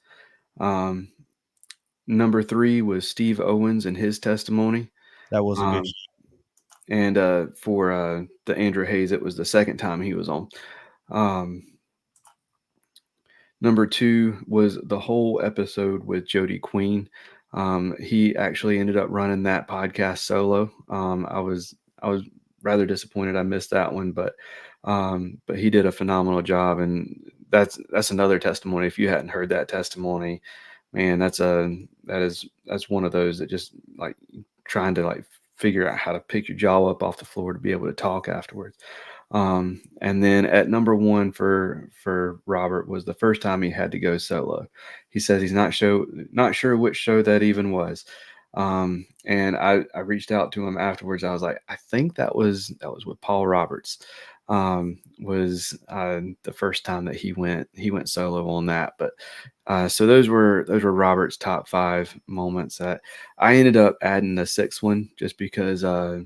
Number 3 was Steve Owens and his testimony. That was a good show. And for the Andrew Hayes, it was the second time he was on. Number 2 was the whole episode with Jody Queen. He actually ended up running that podcast solo. I was rather disappointed I missed that one, but he did a phenomenal job, and that's another testimony. If you hadn't heard that testimony, man, that's one of those that just like trying to like figure out how to pick your jaw up off the floor to be able to talk afterwards. And then at number 1 for Robert was the first time he had to go solo. He says he's not sure which show that even was. And I reached out to him afterwards. I was like, I think that was with Paul Roberts. Was the first time that he went solo on that. But so those were Robert's top 5 moments. That I ended up adding a 6th one just because I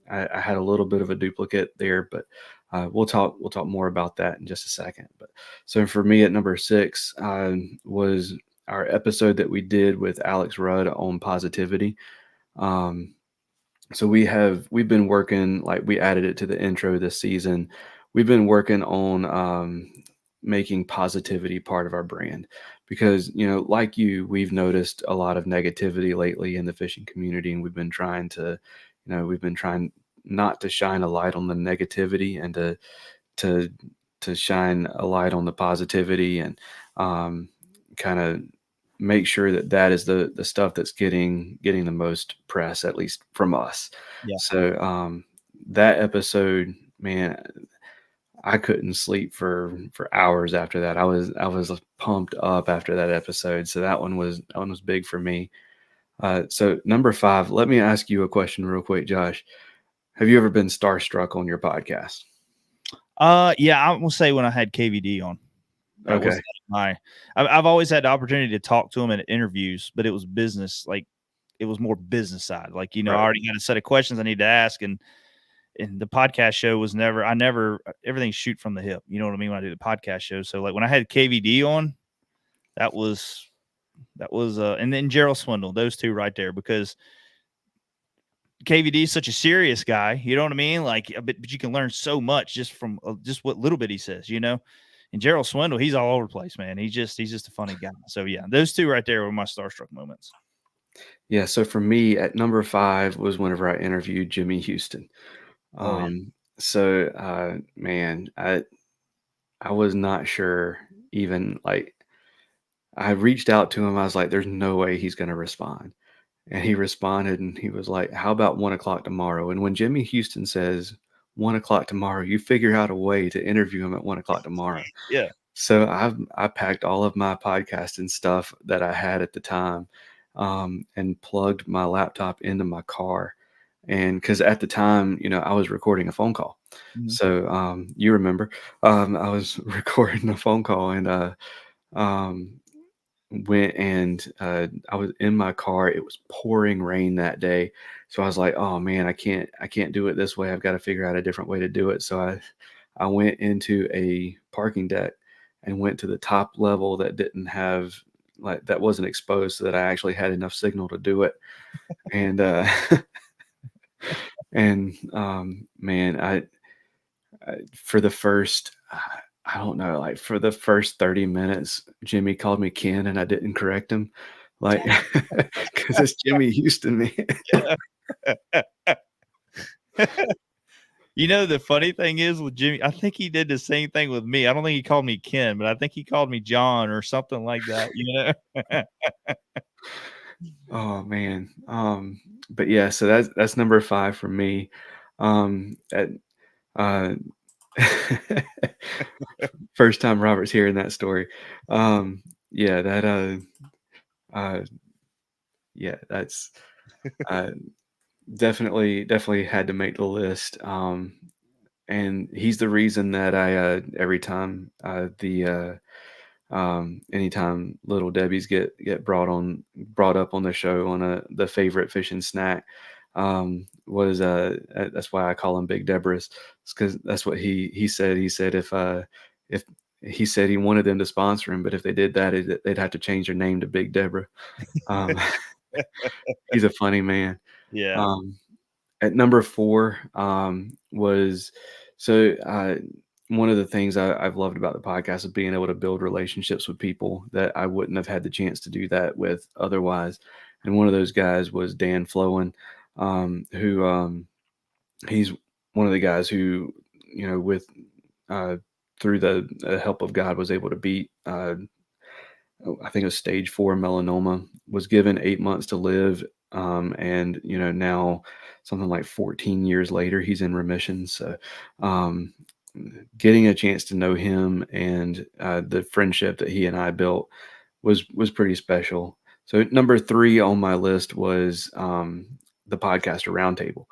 had a little bit of a duplicate there, but we'll talk more about that in just a second. But so for me at number 6 was our episode that we did with Alex Rudd on positivity. So we've been working, like we added it to the intro this season. We've been working on making positivity part of our brand because, like we've noticed a lot of negativity lately in the fishing community, and we've been trying not to shine a light on the negativity and to shine a light on the positivity and kind of make sure that is the stuff that's getting the most press, at least from us. Yeah. So that episode, man, I couldn't sleep for hours after that. I was pumped up after that episode. So that one was big for me. So number 5, let me ask you a question real quick, Josh. Have you ever been starstruck on your podcast? Yeah, I will say when I had KVD on. Okay. I've always had the opportunity to talk to him in interviews, but it was business. Like it was more business side. Like, right. I already had a set of questions I need to ask, and the podcast show was everything's shoot from the hip. You know what I mean? When I do the podcast show. So like when I had KVD on, that was, and then Gerald Swindle, those two right there, because KVD is such a serious guy. You know what I mean? Like, but you can learn so much just from just what little bit he says, And Gerald Swindle, he's all over the place, man. He's just a funny guy. So yeah, those two right there were my starstruck moments. Yeah. So for me, at number 5 was whenever I interviewed Jimmy Houston. So man, I was not sure even, like, I reached out to him. I was like, there's no way he's going to respond. And he responded, and he was like, how about 1:00 tomorrow? And when Jimmy Houston says 1:00 tomorrow, you figure out a way to interview him at 1:00 tomorrow. Yeah. So I packed all of my podcasting stuff that I had at the time, and plugged my laptop into my car. And because at the time, I was recording a phone call. Mm-hmm. So you remember, I was recording a phone call, and went and I was in my car. It was pouring rain that day, so I was like, "Oh man, I can't do it this way. I've got to figure out a different way to do it." So I went into a parking deck and went to the top level that didn't have like that wasn't exposed, so that I actually had enough signal to do it. And and man, for the first I don't know, like for the first 30 minutes, Jimmy called me Ken and I didn't correct him. Like, because it's Jimmy Houston, man. You know, the funny thing is with Jimmy, I think he did the same thing with me. I don't think he called me Ken, but I think he called me John or something like that, you know? Oh man. But yeah, so that's number 5 for me. At uh first time Robert's hearing that story. Yeah, that uh yeah, that's uh definitely had to make the list. And he's the reason that I every time the anytime little Debbie's get brought up on the show on the favorite fishing snack, was that's why I call him Big Deborah's. It's because that's what he said. He said if he said he wanted them to sponsor him, but if they did that, they'd have to change their name to Big Deborah. Um, he's a funny man. Yeah. At number 4 was so one of the things I've loved about the podcast is being able to build relationships with people that I wouldn't have had the chance to do that with otherwise. And one of those guys was Dan Flowen, who he's one of the guys who, with through the help of God, was able to beat I think it was stage 4 melanoma, was given 8 months to live. And now something like 14 years later, he's in remission. So, getting a chance to know him and the friendship that he and I built was pretty special. So number 3 on my list was the podcaster roundtable.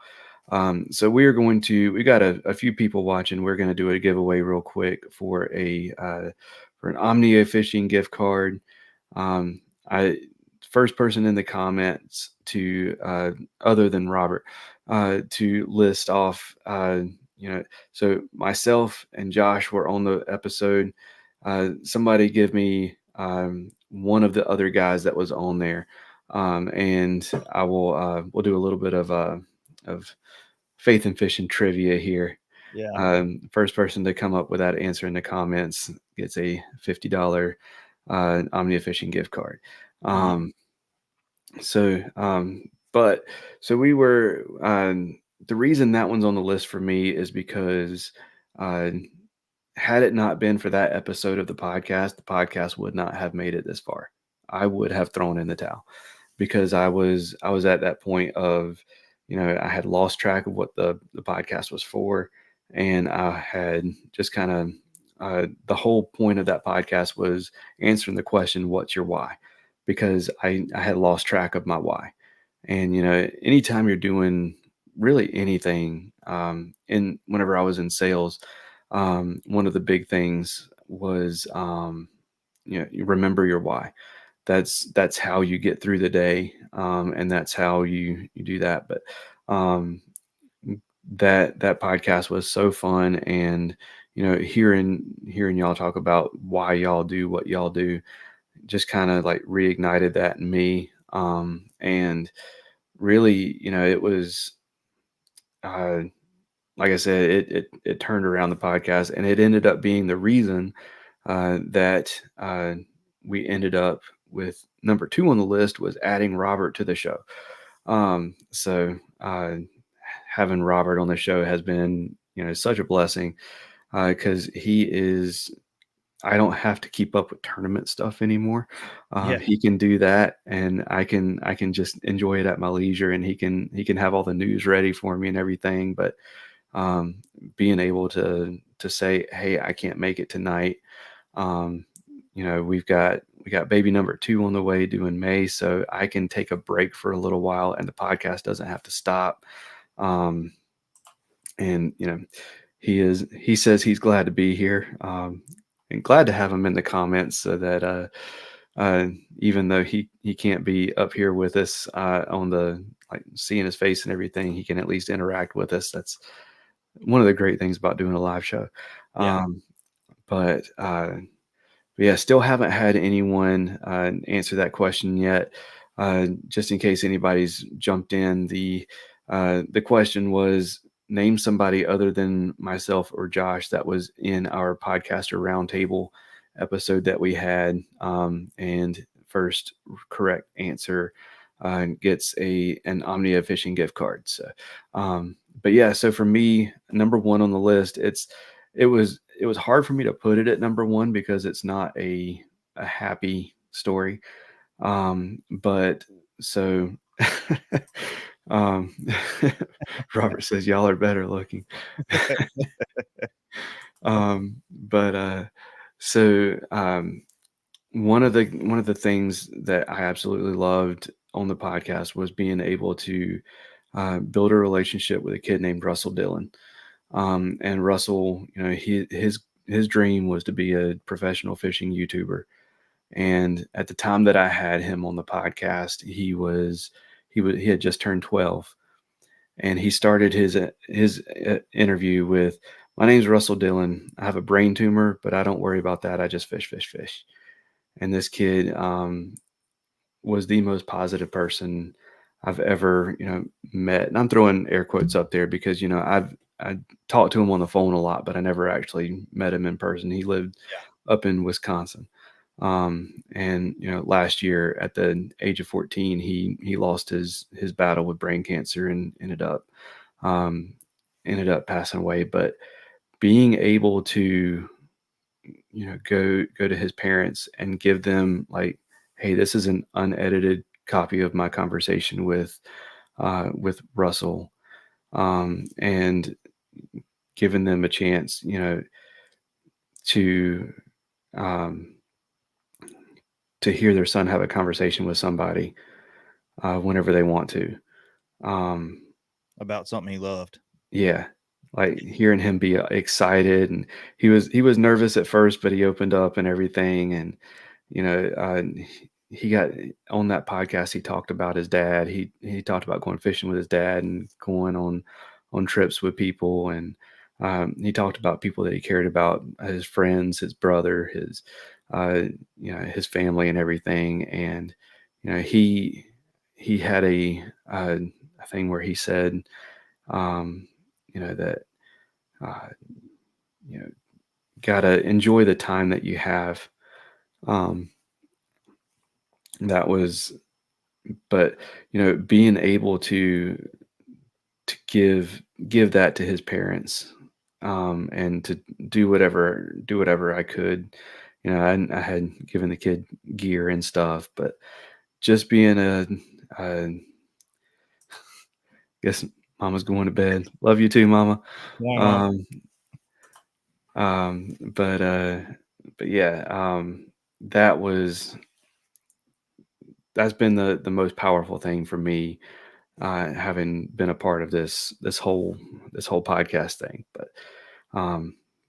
So we got a few people watching. We're going to do a giveaway real quick for an Omnia fishing gift card. First person in the comments to other than Robert to list off so myself and Josh were on the episode. Somebody give me one of the other guys that was on there, and I will we'll do a little bit of faith and fishing trivia here. Yeah. First person to come up with that answer in the comments gets a $50 Omnia fishing gift card. So we were the reason that one's on the list for me is because had it not been for that episode of the podcast would not have made it this far. I would have thrown in the towel because I was at that point of, I had lost track of what the podcast was for. And I had just kind of the whole point of that podcast was answering the question, what's your why? Because I had lost track of my why. And, anytime you're doing really anything, and whenever I was in sales, one of the big things was, you remember your why. That's how you get through the day. And that's how you do that. But, that podcast was so fun. And, hearing y'all talk about why y'all do what y'all do just kind of like reignited that in me. And really, it was, like I said, it turned around the podcast, and it ended up being the reason that we ended up with number 2 on the list was adding Robert to the show. So having Robert on the show has been, such a blessing because he is. I don't have to keep up with tournament stuff anymore. He can do that, and I can just enjoy it at my leisure, and he can have all the news ready for me and everything. But being able to say, hey, I can't make it tonight. We've got baby number 2 on the way due in May, so I can take a break for a little while, and the podcast doesn't have to stop. And he says he's glad to be here. And glad to have him in the comments so that even though he can't be up here with us on the like seeing his face and everything, he can at least interact with us. That's one of the great things about doing a live show. Yeah. But yeah, still haven't had anyone answer that question yet. Just in case anybody's jumped in, the question was, name somebody other than myself or Josh that was in our podcaster roundtable episode that we had. And first correct answer gets an Omnia fishing gift card. So, but yeah, so for me, number one on the list, it was hard for me to put it at number one because it's not a happy story. But so Robert says y'all are better looking. One of the things that I absolutely loved on the podcast was being able to build a relationship with a kid named Russell Dillon. And Russell, his dream was to be a professional fishing YouTuber. And at the time that I had him on the podcast, he had just turned 12, and he started his interview with, "My name's Russell Dillon. I have a brain tumor, but I don't worry about that. I just fish." And this kid was the most positive person I've ever met. And I'm throwing air quotes up there because I talked to him on the phone a lot, but I never actually met him in person. He lived up in Wisconsin. And last year at the age of 14, he lost his battle with brain cancer and ended up passing away. But being able to go to his parents and give them like, hey, this is an unedited copy of my conversation with Russell, and giving them a chance to hear their son have a conversation with somebody whenever they want to. About something he loved. Yeah. Like hearing him be excited, and he was nervous at first, but he opened up and everything. And, he got on that podcast. He talked about his dad. He talked about going fishing with his dad and going on trips with people. And he talked about people that he cared about, his friends, his brother, his family and everything. And, he had a thing where he said, that, gotta enjoy the time that you have. That was, but, being able to give that to his parents, and to do whatever I could. I had given the kid gear and stuff, but just being guess Mama's going to bed. Love you too, Mama. Yeah. But yeah, that's been the most powerful thing for me, having been a part of this whole podcast thing. But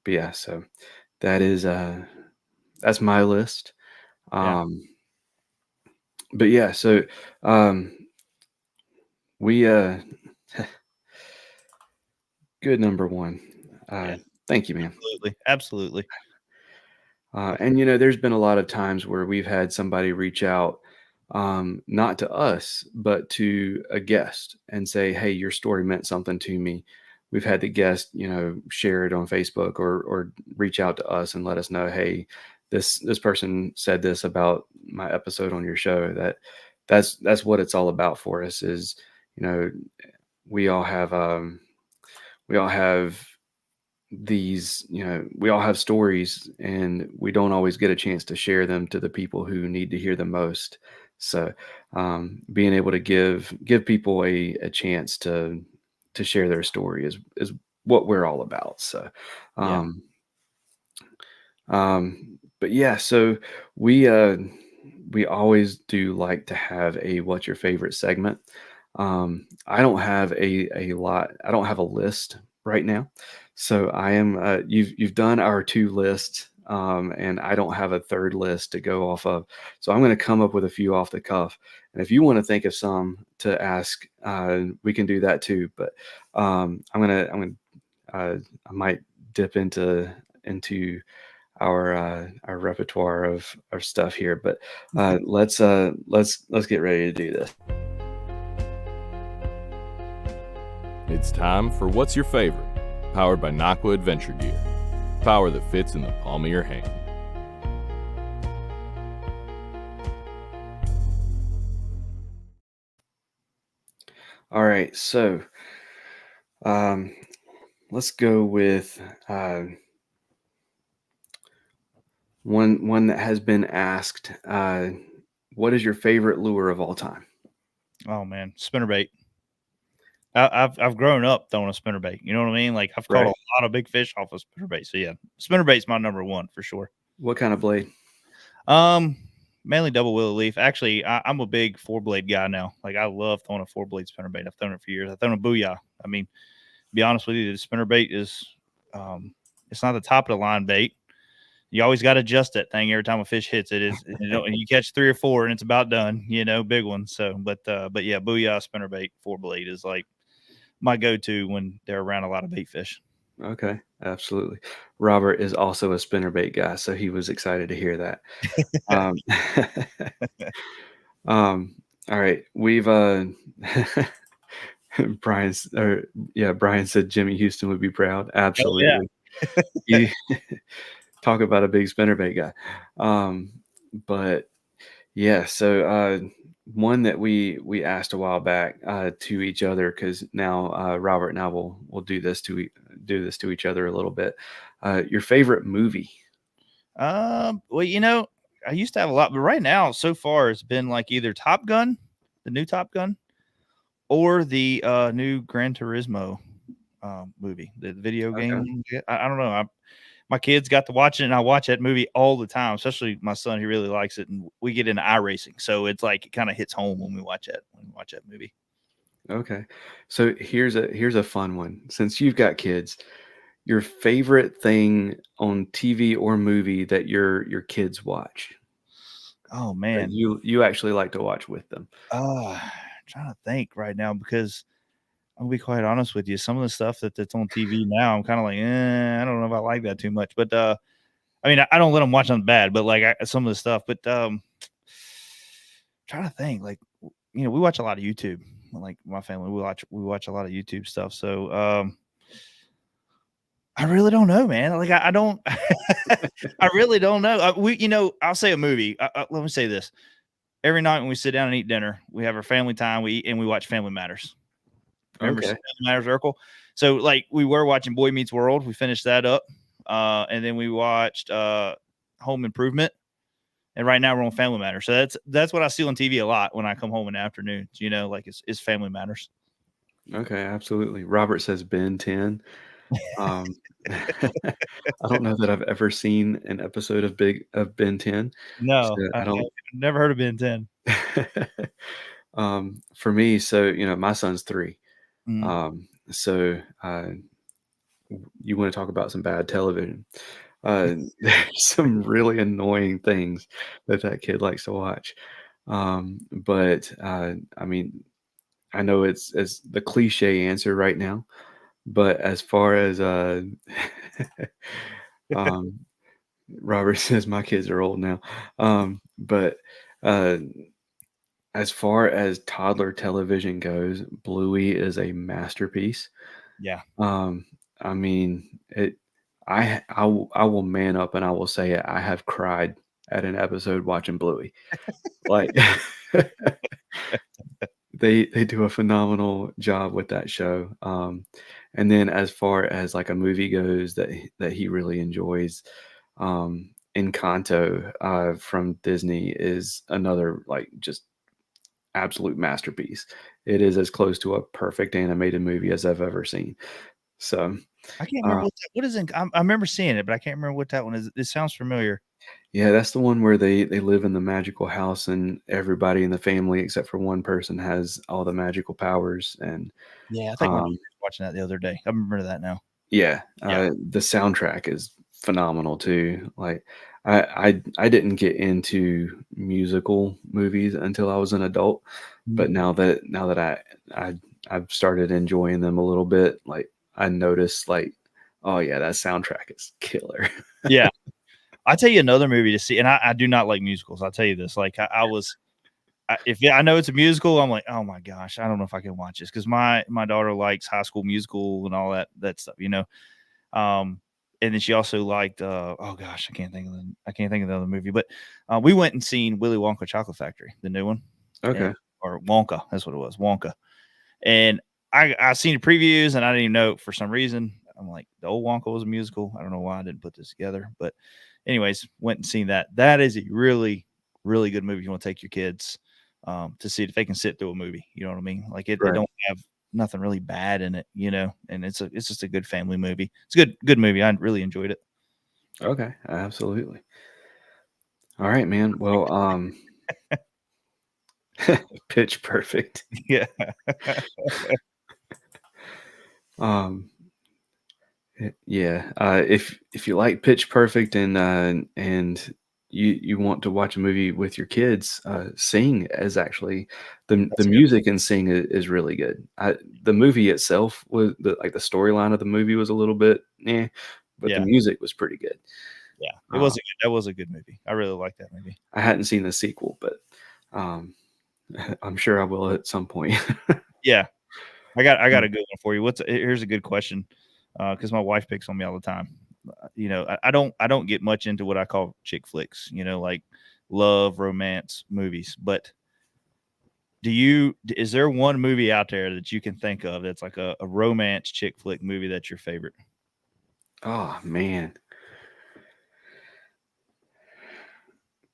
yeah, so that is that's my list. Yeah. But yeah, so we good number one. Thank you, man. Absolutely. And there's been a lot of times where we've had somebody reach out, not to us, but to a guest and say, "Hey, your story meant something to me." We've had the guest, share it on Facebook or reach out to us and let us know, "Hey, this person said this about my episode on your show." That's what it's all about for us. Is we all have these, we all have stories, and we don't always get a chance to share them to the people who need to hear them most. So being able to give people a chance to share their story is what we're all about. So but yeah, so we always do like to have a what's your favorite segment. I don't have a lot. I don't have a list right now. So I am, you've done our two lists. and I don't have a third list to go off of. So I'm going to come up with a few off the cuff. And if you want to think of some to ask, we can do that too. But I might dip into our repertoire of stuff here. But let's get ready to do this. It's time for What's Your Favorite? Powered by Naqua Adventure Gear. Power that fits in the palm of your hand. All right, so let's go with one that has been asked. What is your favorite lure of all time? Oh man, spinnerbait. I've grown up throwing a spinnerbait. You know what I mean? Like I've caught a lot of big fish off of spinnerbait. So yeah, spinnerbait's my number one for sure. What kind of blade? Mainly double willow leaf. Actually, I'm a big 4-blade guy now. Like I love throwing a 4-blade spinnerbait. I've thrown it for years. I've thrown a booyah. I mean, to be honest with you, the spinnerbait is it's not the top of the line bait. You always got to adjust that thing every time a fish hits it. Is and you catch 3 or 4 and it's about done. You know, big ones. So, but yeah, booyah spinnerbait 4-blade is like my go-to when they're around a lot of bait fish. Okay, absolutely. Robert is also a spinnerbait guy, so he was excited to hear that. All right, we've Brian said Jimmy Houston would be proud. Absolutely. Oh, yeah. Talk about a big spinnerbait guy. But yeah, so one that we asked a while back to each other, because now Robert and I will do this to each other a little bit. Your favorite movie? Well, you know, I used to have a lot, but right now, so far, it's been like either Top Gun, the new Top Gun, or the new Gran Turismo movie, the video game. Okay. I don't know. My kids got to watch it, and I watch that movie all the time, especially my son. He really likes it, and we get into iRacing. So it's like it kind of hits home when we watch that movie. Okay. So here's a fun one. Since you've got kids, your favorite thing on TV or movie that your kids watch? Oh man. That you actually like to watch with them. I'm trying to think right now, because I'll be quite honest with you. Some of the stuff that's on TV now, I'm kind of like, I don't know if I like that too much. But I mean, I don't let them watch something bad, but like some of the stuff. But trying to think, like, you know, we watch a lot of YouTube. Like my family, we watch a lot of YouTube stuff. So I really don't know, man. Like I don't, I really don't know. I'll say a movie. Let me say this: every night when we sit down and eat dinner, we have our family time. We eat and we watch Family Matters. Remember Family Matters, Urkel? So like we were watching Boy Meets World. We finished that up. And then we watched Home Improvement. And right now we're on Family Matters. So that's what I see on TV a lot when I come home in the afternoons, you know, like it's Family Matters. Okay, absolutely. Robert says Ben 10. I don't know that I've ever seen an episode of Ben 10. No, so I've never heard of Ben 10. For me, so you know, my son's 3. Mm. So you want to talk about some bad television? There's some really annoying things that kid likes to watch. But I mean, I know it's the cliche answer right now, but as far as Robert says my kids are old now. But as far as toddler television goes, Bluey is a masterpiece. Yeah. I mean, I will man up and I will say it. I have cried at an episode watching Bluey. Like they do a phenomenal job with that show. And then as far as like a movie goes that he really enjoys, Encanto from Disney is another like just absolute masterpiece. It is as close to a perfect animated movie as I've ever seen. So I can't remember what is it. I remember seeing it, but I can't remember what that one is. It sounds familiar. Yeah, that's the one where they live in the magical house and everybody in the family except for one person has all the magical powers. And yeah, I think I was watching that the other day. I remember that now. Yeah, the soundtrack is phenomenal too. Like I didn't get into musical movies until I was an adult, but now that I I've started enjoying them a little bit, like I noticed like, oh yeah, that soundtrack is killer. Yeah. I'll tell you another movie to see, and I do not like musicals. I'll tell you this. Like if I know it's a musical, I'm like, oh my gosh, I don't know if I can watch this because my daughter likes High School Musical and all that stuff, you know. And then she also liked oh gosh, I can't think of the other movie, but we went and seen Willy Wonka Chocolate Factory, the new one. Okay. Or Wonka, that's what it was, Wonka. And I seen the previews and I didn't even know for some reason. I'm like, the old Wonka was a musical. I don't know why I didn't put this together, but anyways, went and seen that. That is a really, really good movie. If you want to take your kids to see if they can sit through a movie. You know what I mean? Like it Right. don't have nothing really bad in it, you know, and it's just a good family movie. It's a good movie. I really enjoyed it. Okay, absolutely. All right, man. Well, Pitch Perfect. Yeah. Um, yeah. If you like Pitch Perfect and you want to watch a movie with your kids, Sing is actually the That's good. music in Sing is really good. The movie itself was like the storyline of the movie was a little bit but Yeah. the music was pretty good. Yeah. That was a good movie. I really like that movie. I hadn't seen the sequel, but I'm sure I will at some point. Yeah. I got a good one for you. Here's a good question. Because my wife picks on me all the time. You know, I don't get much into what I call chick flicks, you know, like love, romance movies. But is there one movie out there that you can think of that's like a romance chick flick movie that's your favorite? Oh man.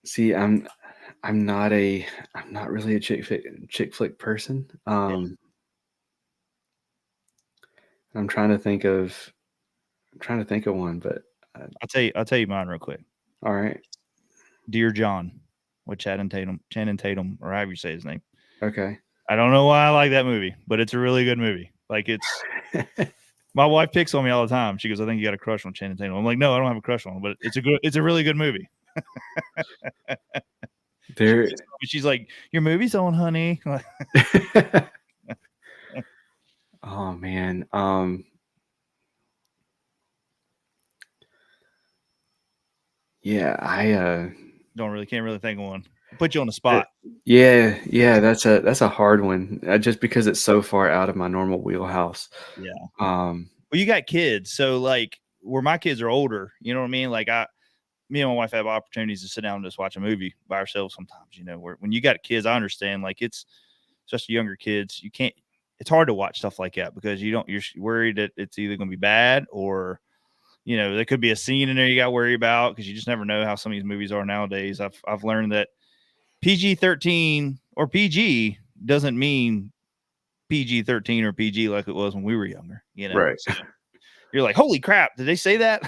See, I'm not really a chick flick person. I'm trying to think of one, but I'll tell you mine real quick. all right. Dear John with Channing Tatum, or however you say his name. Okay. I don't know why I like that movie, but it's a really good movie. Like my wife picks on me all the time. She goes, I think you got a crush on Channing Tatum. I'm like, no, I don't have a crush on him, but it's a really good movie. She's like, your movie's on, honey. Oh man. Yeah, I can't really think of one. I'll put you on the spot. yeah, that's a hard one. Just because it's so far out of my normal wheelhouse. Yeah. Well, you got kids, so like where my kids are older, you know what I mean? Like me and my wife have opportunities to sit down and just watch a movie by ourselves sometimes, you know, when you got kids, I understand like it's just younger kids. It's hard to watch stuff like that because you're worried that it's either going to be bad or, you know, there could be a scene in there you got to worry about because you just never know how some of these movies are nowadays. I've learned that PG-13 or PG doesn't mean PG-13 or PG like it was when we were younger, you know? right. So you're like, holy crap, did they say that?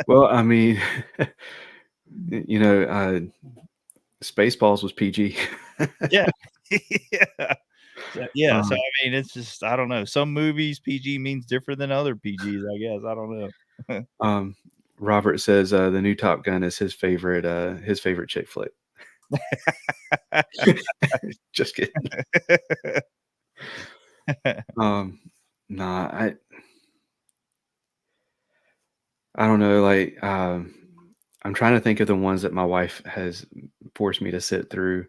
Well, I mean, you know, Spaceballs was PG. Yeah. Yeah. So, I mean, it's just, I don't know. Some movies PG means different than other PGs, I guess. I don't know. Robert says the new Top Gun is his favorite chick flick. Just kidding. Nah, I don't know. Like, I'm trying to think of the ones that my wife has forced me to sit through.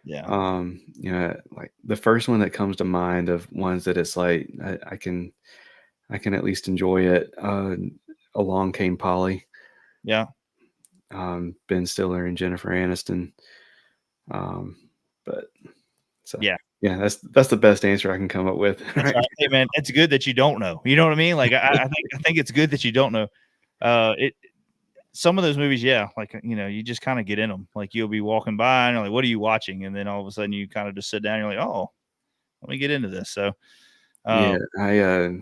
Yeah. You know, like the first one that comes to mind of ones that it's like I can at least enjoy it. Along Came Polly. Yeah. Ben Stiller and Jennifer Aniston. But so yeah, that's the best answer I can come up with. Right. Hey man, it's good that you don't know. You know what I mean? Like I think it's good that you don't know. Some of those movies, yeah, like you know, you just kind of get in them. Like you'll be walking by and you're like, "What are you watching?" And then all of a sudden, you kind of just sit down. And you're like, "Oh, let me get into this." So, yeah, I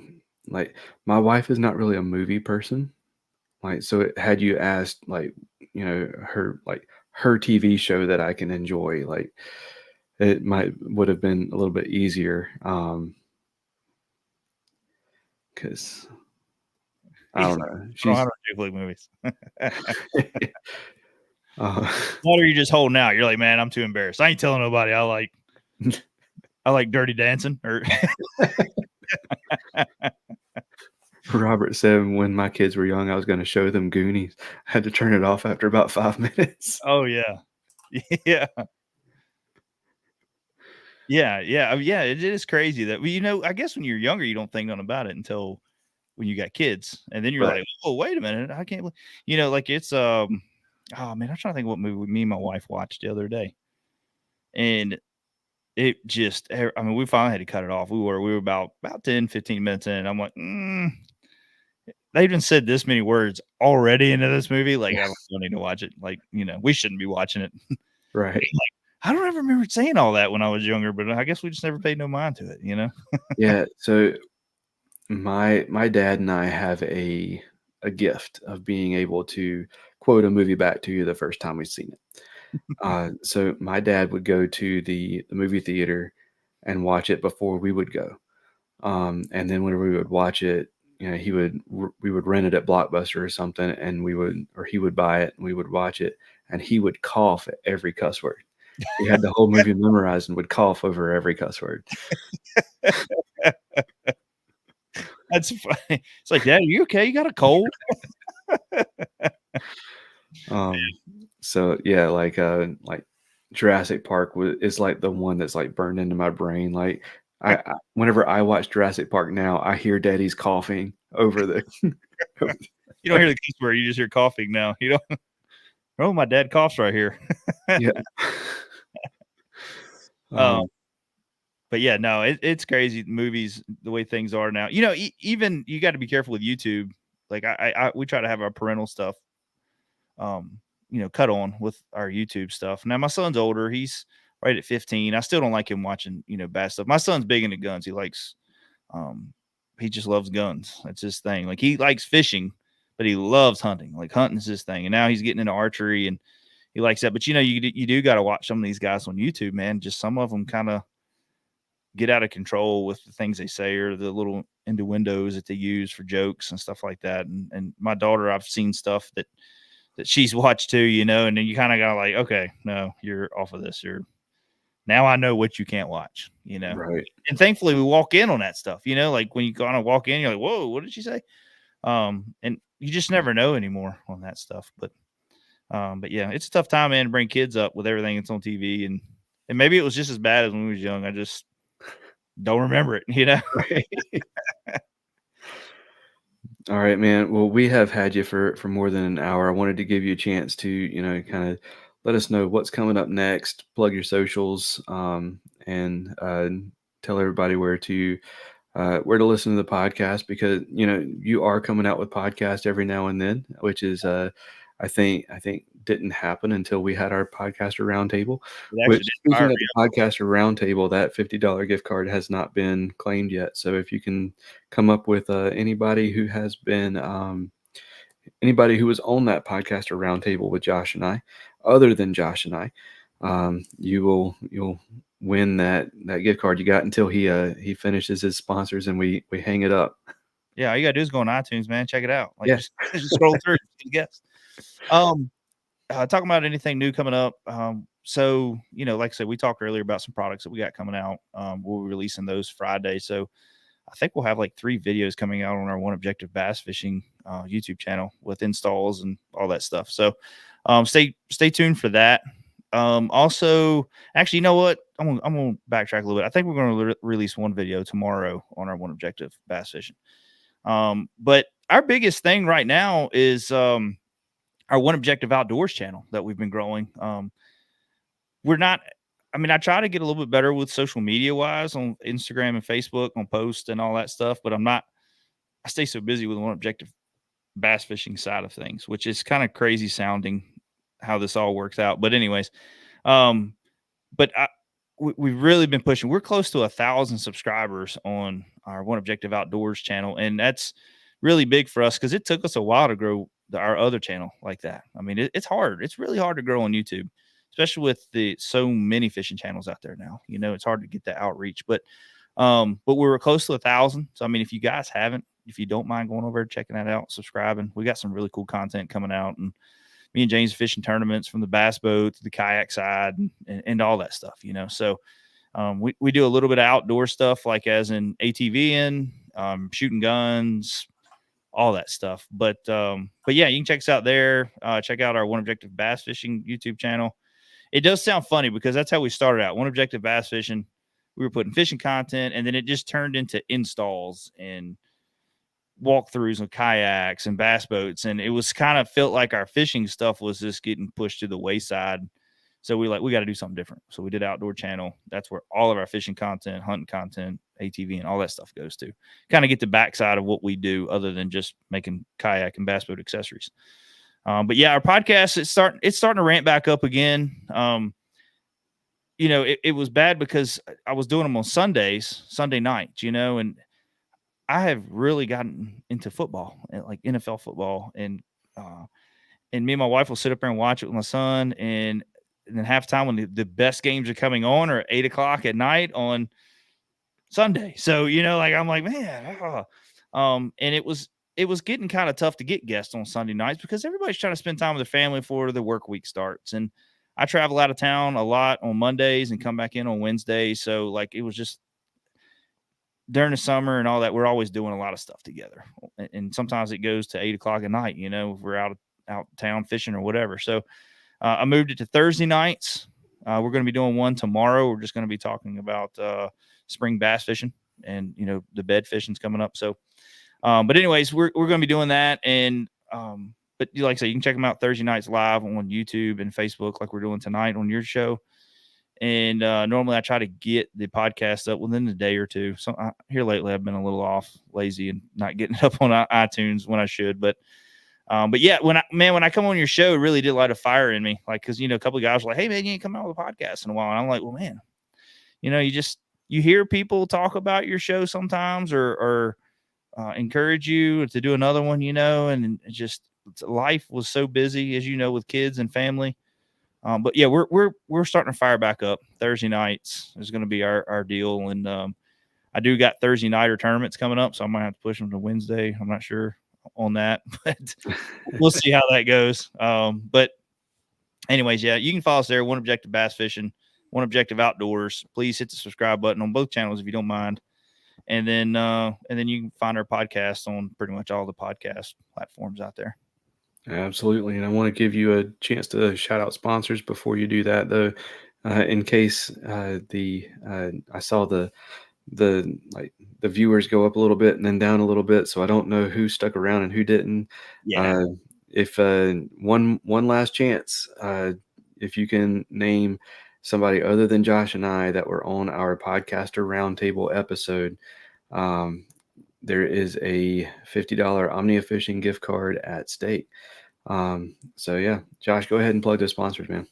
like my wife is not really a movie person. Like, so had you asked, like, you know, her TV show that I can enjoy, like, it would have been a little bit easier. Because I don't know. I don't She's have Chick flick movies. uh, What are you just holding out? You're like, man, I'm too embarrassed. I ain't telling nobody. I like Dirty Dancing. Or Robert said when my kids were young, I was going to show them Goonies. I had to turn it off after about 5 minutes. oh yeah, yeah, yeah. It is crazy that I guess when you're younger, you don't think nothing about it until when you got kids, and then you're Right. like, oh, wait a minute, I can't believe, like it's oh man, I'm trying to think what movie me and my wife watched the other day, and it just, I mean, we finally had to cut it off. We were about 10, 15 minutes in, and I'm like, they even said this many words already into this movie. Like, I don't need to watch it. Like, we shouldn't be watching it. Right. Like, I don't ever remember saying all that when I was younger, but I guess we just never paid no mind to it, Yeah. So my dad and I have a gift of being able to quote a movie back to you the first time we've seen it. So my dad would go to the movie theater and watch it before we would go. And then whenever we would watch it, we would rent it at Blockbuster or something, and he would buy it and we would watch it, and he would cough at every cuss word. He had the whole movie memorized and would cough over every cuss word. That's funny. It's like, Dad, are you okay? You got a cold? So yeah, like Jurassic Park is like the one that's like burned into my brain. Like I whenever I watch Jurassic Park now, I hear Daddy's coughing over the. You don't hear the cuss word, you just hear coughing now. Oh, my dad coughs right here. Yeah. But yeah, no, it's crazy. Movies, the way things are now. Even you got to be careful with YouTube. Like we try to have our parental stuff, cut on with our YouTube stuff. Now my son's older; he's right at 15. I still don't like him watching, bad stuff. My son's big into guns. He likes, he just loves guns. That's his thing. Like he likes fishing, but he loves hunting. Like hunting's his thing. And now he's getting into archery and he likes that. But you do got to watch some of these guys on YouTube, man. Just some of them kind of get out of control with the things they say or the little innuendos that they use for jokes and stuff like that. And my daughter, I've seen stuff that she's watched too, and then you kind of got like, okay, no, you're off of this. Now I know what you can't watch, Right. And thankfully we walk in on that stuff, like when you kind of walk in, you're like, whoa, what did she say? And you just never know anymore on that stuff. But yeah, it's a tough time, man, to bring kids up with everything that's on TV. And maybe it was just as bad as when we was young. I just don't remember it, Right. All right, man. Well, we have had you for more than an hour. I wanted to give you a chance to, kind of let us know what's coming up next, plug your socials, and tell everybody where to listen to the podcast, because, you are coming out with podcasts every now and then, which is, I think didn't happen until we had our podcaster roundtable. Which, speaking of the podcaster roundtable, that $50 gift card has not been claimed yet. So if you can come up with anybody who has been anybody who was on that podcaster roundtable with Josh and I, other than Josh and I, you'll win that gift card. You got until he finishes his sponsors and we hang it up. Yeah, all you gotta do is go on iTunes, man. Check it out. Like, Yeah. just scroll through. Guess. Talking about anything new coming up. So, like I said, we talked earlier about some products that we got coming out. We'll be releasing those Friday. So I think we'll have like 3 videos coming out on our One Objective Bass Fishing YouTube channel with installs and all that stuff. So stay tuned for that. Also, actually, you know what? I'm gonna backtrack a little bit. I think we're gonna release one video tomorrow on our One Objective Bass Fishing. But our biggest thing right now is our One Objective Outdoors channel that we've been growing. I try to get a little bit better with social media wise on Instagram and Facebook on posts and all that stuff, but I stay so busy with One Objective Bass Fishing side of things, which is kind of crazy sounding how this all works out. But anyways, we've really been pushing. We're close to 1,000 subscribers on our One Objective Outdoors channel. And that's really big for us because it took us a while to grow our other channel like that. I mean, it's hard. It's really hard to grow on YouTube, especially with so many fishing channels out there now. It's hard to get that outreach, but we were close to 1,000. So, I mean, if you guys haven't if you don't mind going over, checking that out, subscribing, we got some really cool content coming out, and me and James fishing tournaments from the bass boat to the kayak side and all that stuff, So we do a little bit of outdoor stuff, like as in ATVing, shooting guns, all that stuff. But yeah, you can check us out there. Check out our One Objective Bass Fishing YouTube channel. It does sound funny because that's how we started out. One Objective Bass Fishing. We were putting fishing content, and then it just turned into installs and walkthroughs of kayaks and bass boats. And it was kind of felt like our fishing stuff was just getting pushed to the wayside. So we got to do something different. So we did Outdoor Channel. That's where all of our fishing content, hunting content, ATV, and all that stuff goes to. Kind of get the backside of what we do other than just making kayak and bass boat accessories. But yeah, our podcast, it's starting to ramp back up again. It was bad because I was doing them on Sunday nights, and I have really gotten into football, like NFL football. And me and my wife will sit up there and watch it with my son. And then halftime when the best games are coming on are at 8:00 at night on Sunday. So, I'm like, man, and it was getting kind of tough to get guests on Sunday nights because everybody's trying to spend time with their family before the work week starts. And I travel out of town a lot on Mondays and come back in on Wednesdays. So like, it was just during the summer and all that, we're always doing a lot of stuff together. And sometimes it goes to 8:00 at night, if we're out of town fishing or whatever. So I moved it to Thursday nights. We're going to be doing one tomorrow. We're just going to be talking about spring bass fishing and, the bed fishing's coming up. So, but anyways, we're going to be doing that. And, but like I said, you can check them out Thursday nights live on YouTube and Facebook, like we're doing tonight on your show. And normally I try to get the podcast up within a day or two. So here lately, I've been a little lazy and not getting it up on iTunes when I should. But yeah, when I come on your show, it really did light a fire in me. Like, cause a couple of guys were like, "Hey man, you ain't come out with a podcast in a while." And I'm like, well, man, you hear people talk about your show sometimes or encourage you to do another one, and it just life was so busy, as with kids and family. But yeah, we're starting to fire back up. Thursday nights is going to be our deal. And I do got Thursday nighter tournaments coming up, so I might have to push them to Wednesday. I'm not sure on that, but we'll see how that goes. But anyways, yeah, you can follow us there. One Objective Bass Fishing, One Objective Outdoors. Please hit the subscribe button on both channels if you don't mind. And then you can find our podcast on pretty much all the podcast platforms out there. Absolutely. And I want to give you a chance to shout out sponsors before you do that, though, in case I saw the viewers go up a little bit and then down a little bit. So I don't know who stuck around and who didn't. Yeah. If one last chance, if you can name somebody other than Josh and I that were on our podcaster roundtable episode, there is a $50 Omnia Fishing gift card at stake. So yeah, Josh, go ahead and plug those sponsors, man.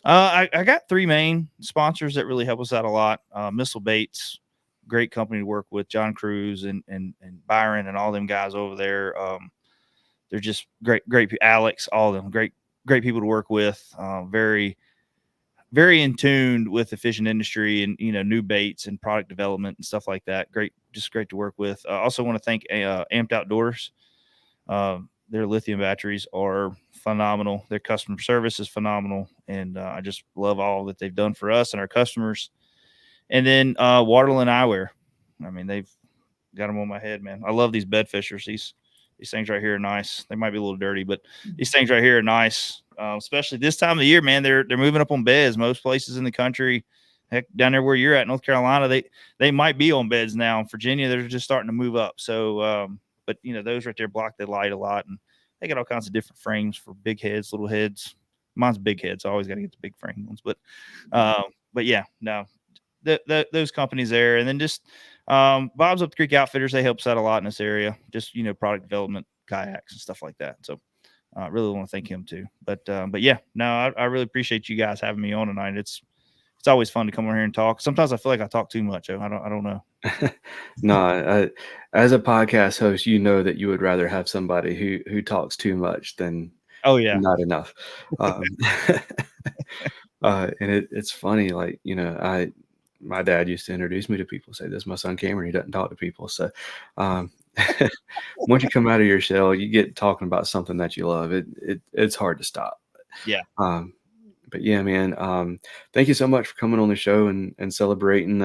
I got three main sponsors that really help us out a lot. Missile Baits, great company to work with. John Cruz and Byron and all them guys over there. They're just great. Alex, all of them, great people to work with. Very, very in tune with the fishing industry and, new baits and product development and stuff like that. Just great to work with. I also want to thank Amped Outdoors. Their lithium batteries are phenomenal. Their customer service is phenomenal. And I just love all that they've done for us and our customers. And then Waterland Eyewear. I mean, they've got them on my head, man. I love these bed fishers. These things right here are nice. They might be a little dirty, but these things right here are nice. Especially this time of the year, man. They're moving up on beds. Most places in the country, heck, down there where you're at, North Carolina, they might be on beds now. In Virginia, they're just starting to move up. So, but those right there block the light a lot, and they got all kinds of different frames for big heads, little heads. Mine's big head, so I always got to get the big frame ones. But yeah, no, those companies there, and then just Bob's Up the Creek Outfitters. They help us out a lot in this area. Just product development, kayaks and stuff like that. So. I really want to thank him too, but yeah, no, I really appreciate you guys having me on tonight. It's always fun to come over here and talk. Sometimes I feel like I talk too much. I don't know. No, as a podcast host, that you would rather have somebody who talks too much than not enough. And it's funny, like my dad used to introduce me to people. Say, "This is my son Cameron. He doesn't talk to people." So once you come out of your shell, you get talking about something that you love. It's hard to stop. Yeah. But yeah, man, thank you so much for coming on the show and celebrating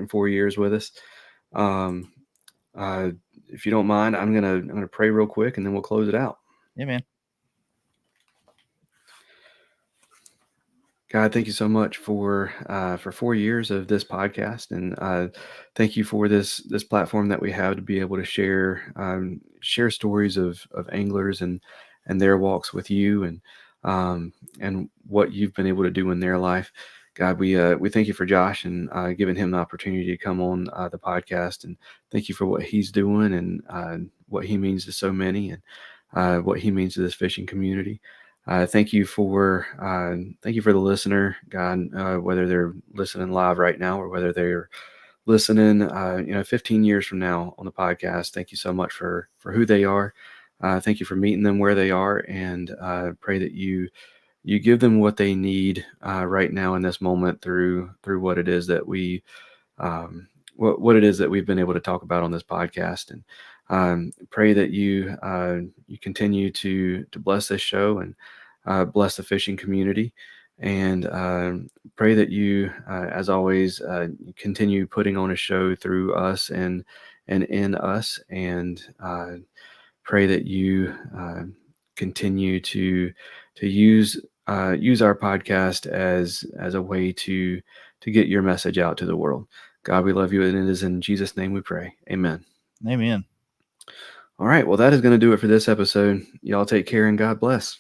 4 years with us. If you don't mind, I'm gonna pray real quick and then we'll close it out. Yeah, man. God, thank you so much for 4 years of this podcast, and thank you for this platform that we have to be able to share stories of anglers and their walks with you, and what you've been able to do in their life. God, we thank you for Josh and giving him the opportunity to come on the podcast, and thank you for what he's doing and what he means to so many, and what he means to this fishing community. Thank you for the listener, God, whether they're listening live right now or whether they're listening, 15 years from now on the podcast. Thank you so much for who they are. Thank you for meeting them where they are, and pray that you give them what they need right now in this moment through what it is that we what it is that we've been able to talk about on this podcast, and pray that you continue to bless this show and bless the fishing community, and pray that you, as always, continue putting on a show through us and in us, and pray that you continue to use our podcast as a way to get your message out to the world. God, we love you, and it is in Jesus' name we pray. Amen. Amen. All right. Well, that is going to do it for this episode. Y'all take care and God bless.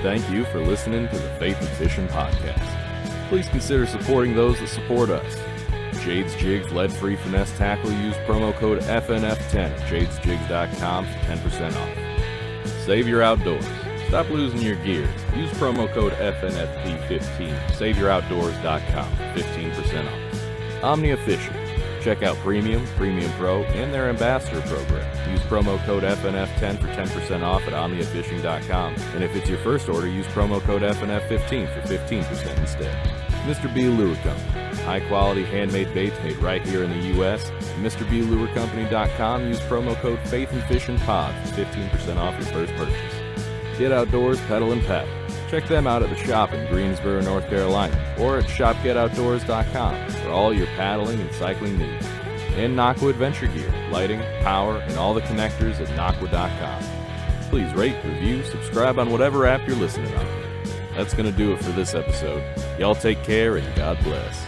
Thank you for listening to the Faith and Fishing Podcast. Please consider supporting those that support us. Jade's Jigs lead-free finesse tackle. Use promo code FNF10 at jadesjigs.com for 10% off. Save your outdoors. Stop losing your gear. Use promo code FNFP15. SaveYourOutdoors.com for 15% off. Omnia Fishing. Check out Premium, Premium Pro, and their Ambassador program. Use promo code FNF10 for 10% off at OmniaFishing.com. And if it's your first order, use promo code FNF15 for 15% instead. Mr. B Lure Company. High-quality handmade baits made right here in the U.S. At MrBLureCompany.com, use promo code FaithAndFishingPod for 15% off your first purchase. Get outdoors, pedal, and paddle. Check them out at the shop in Greensboro, North Carolina, or at ShopGetOutdoors.com for all your paddling and cycling needs. And Nahqua Adventure Gear, lighting, power, and all the connectors at Nahqua.com. Please rate, review, subscribe on whatever app you're listening on. That's going to do it for this episode. Y'all take care and God bless.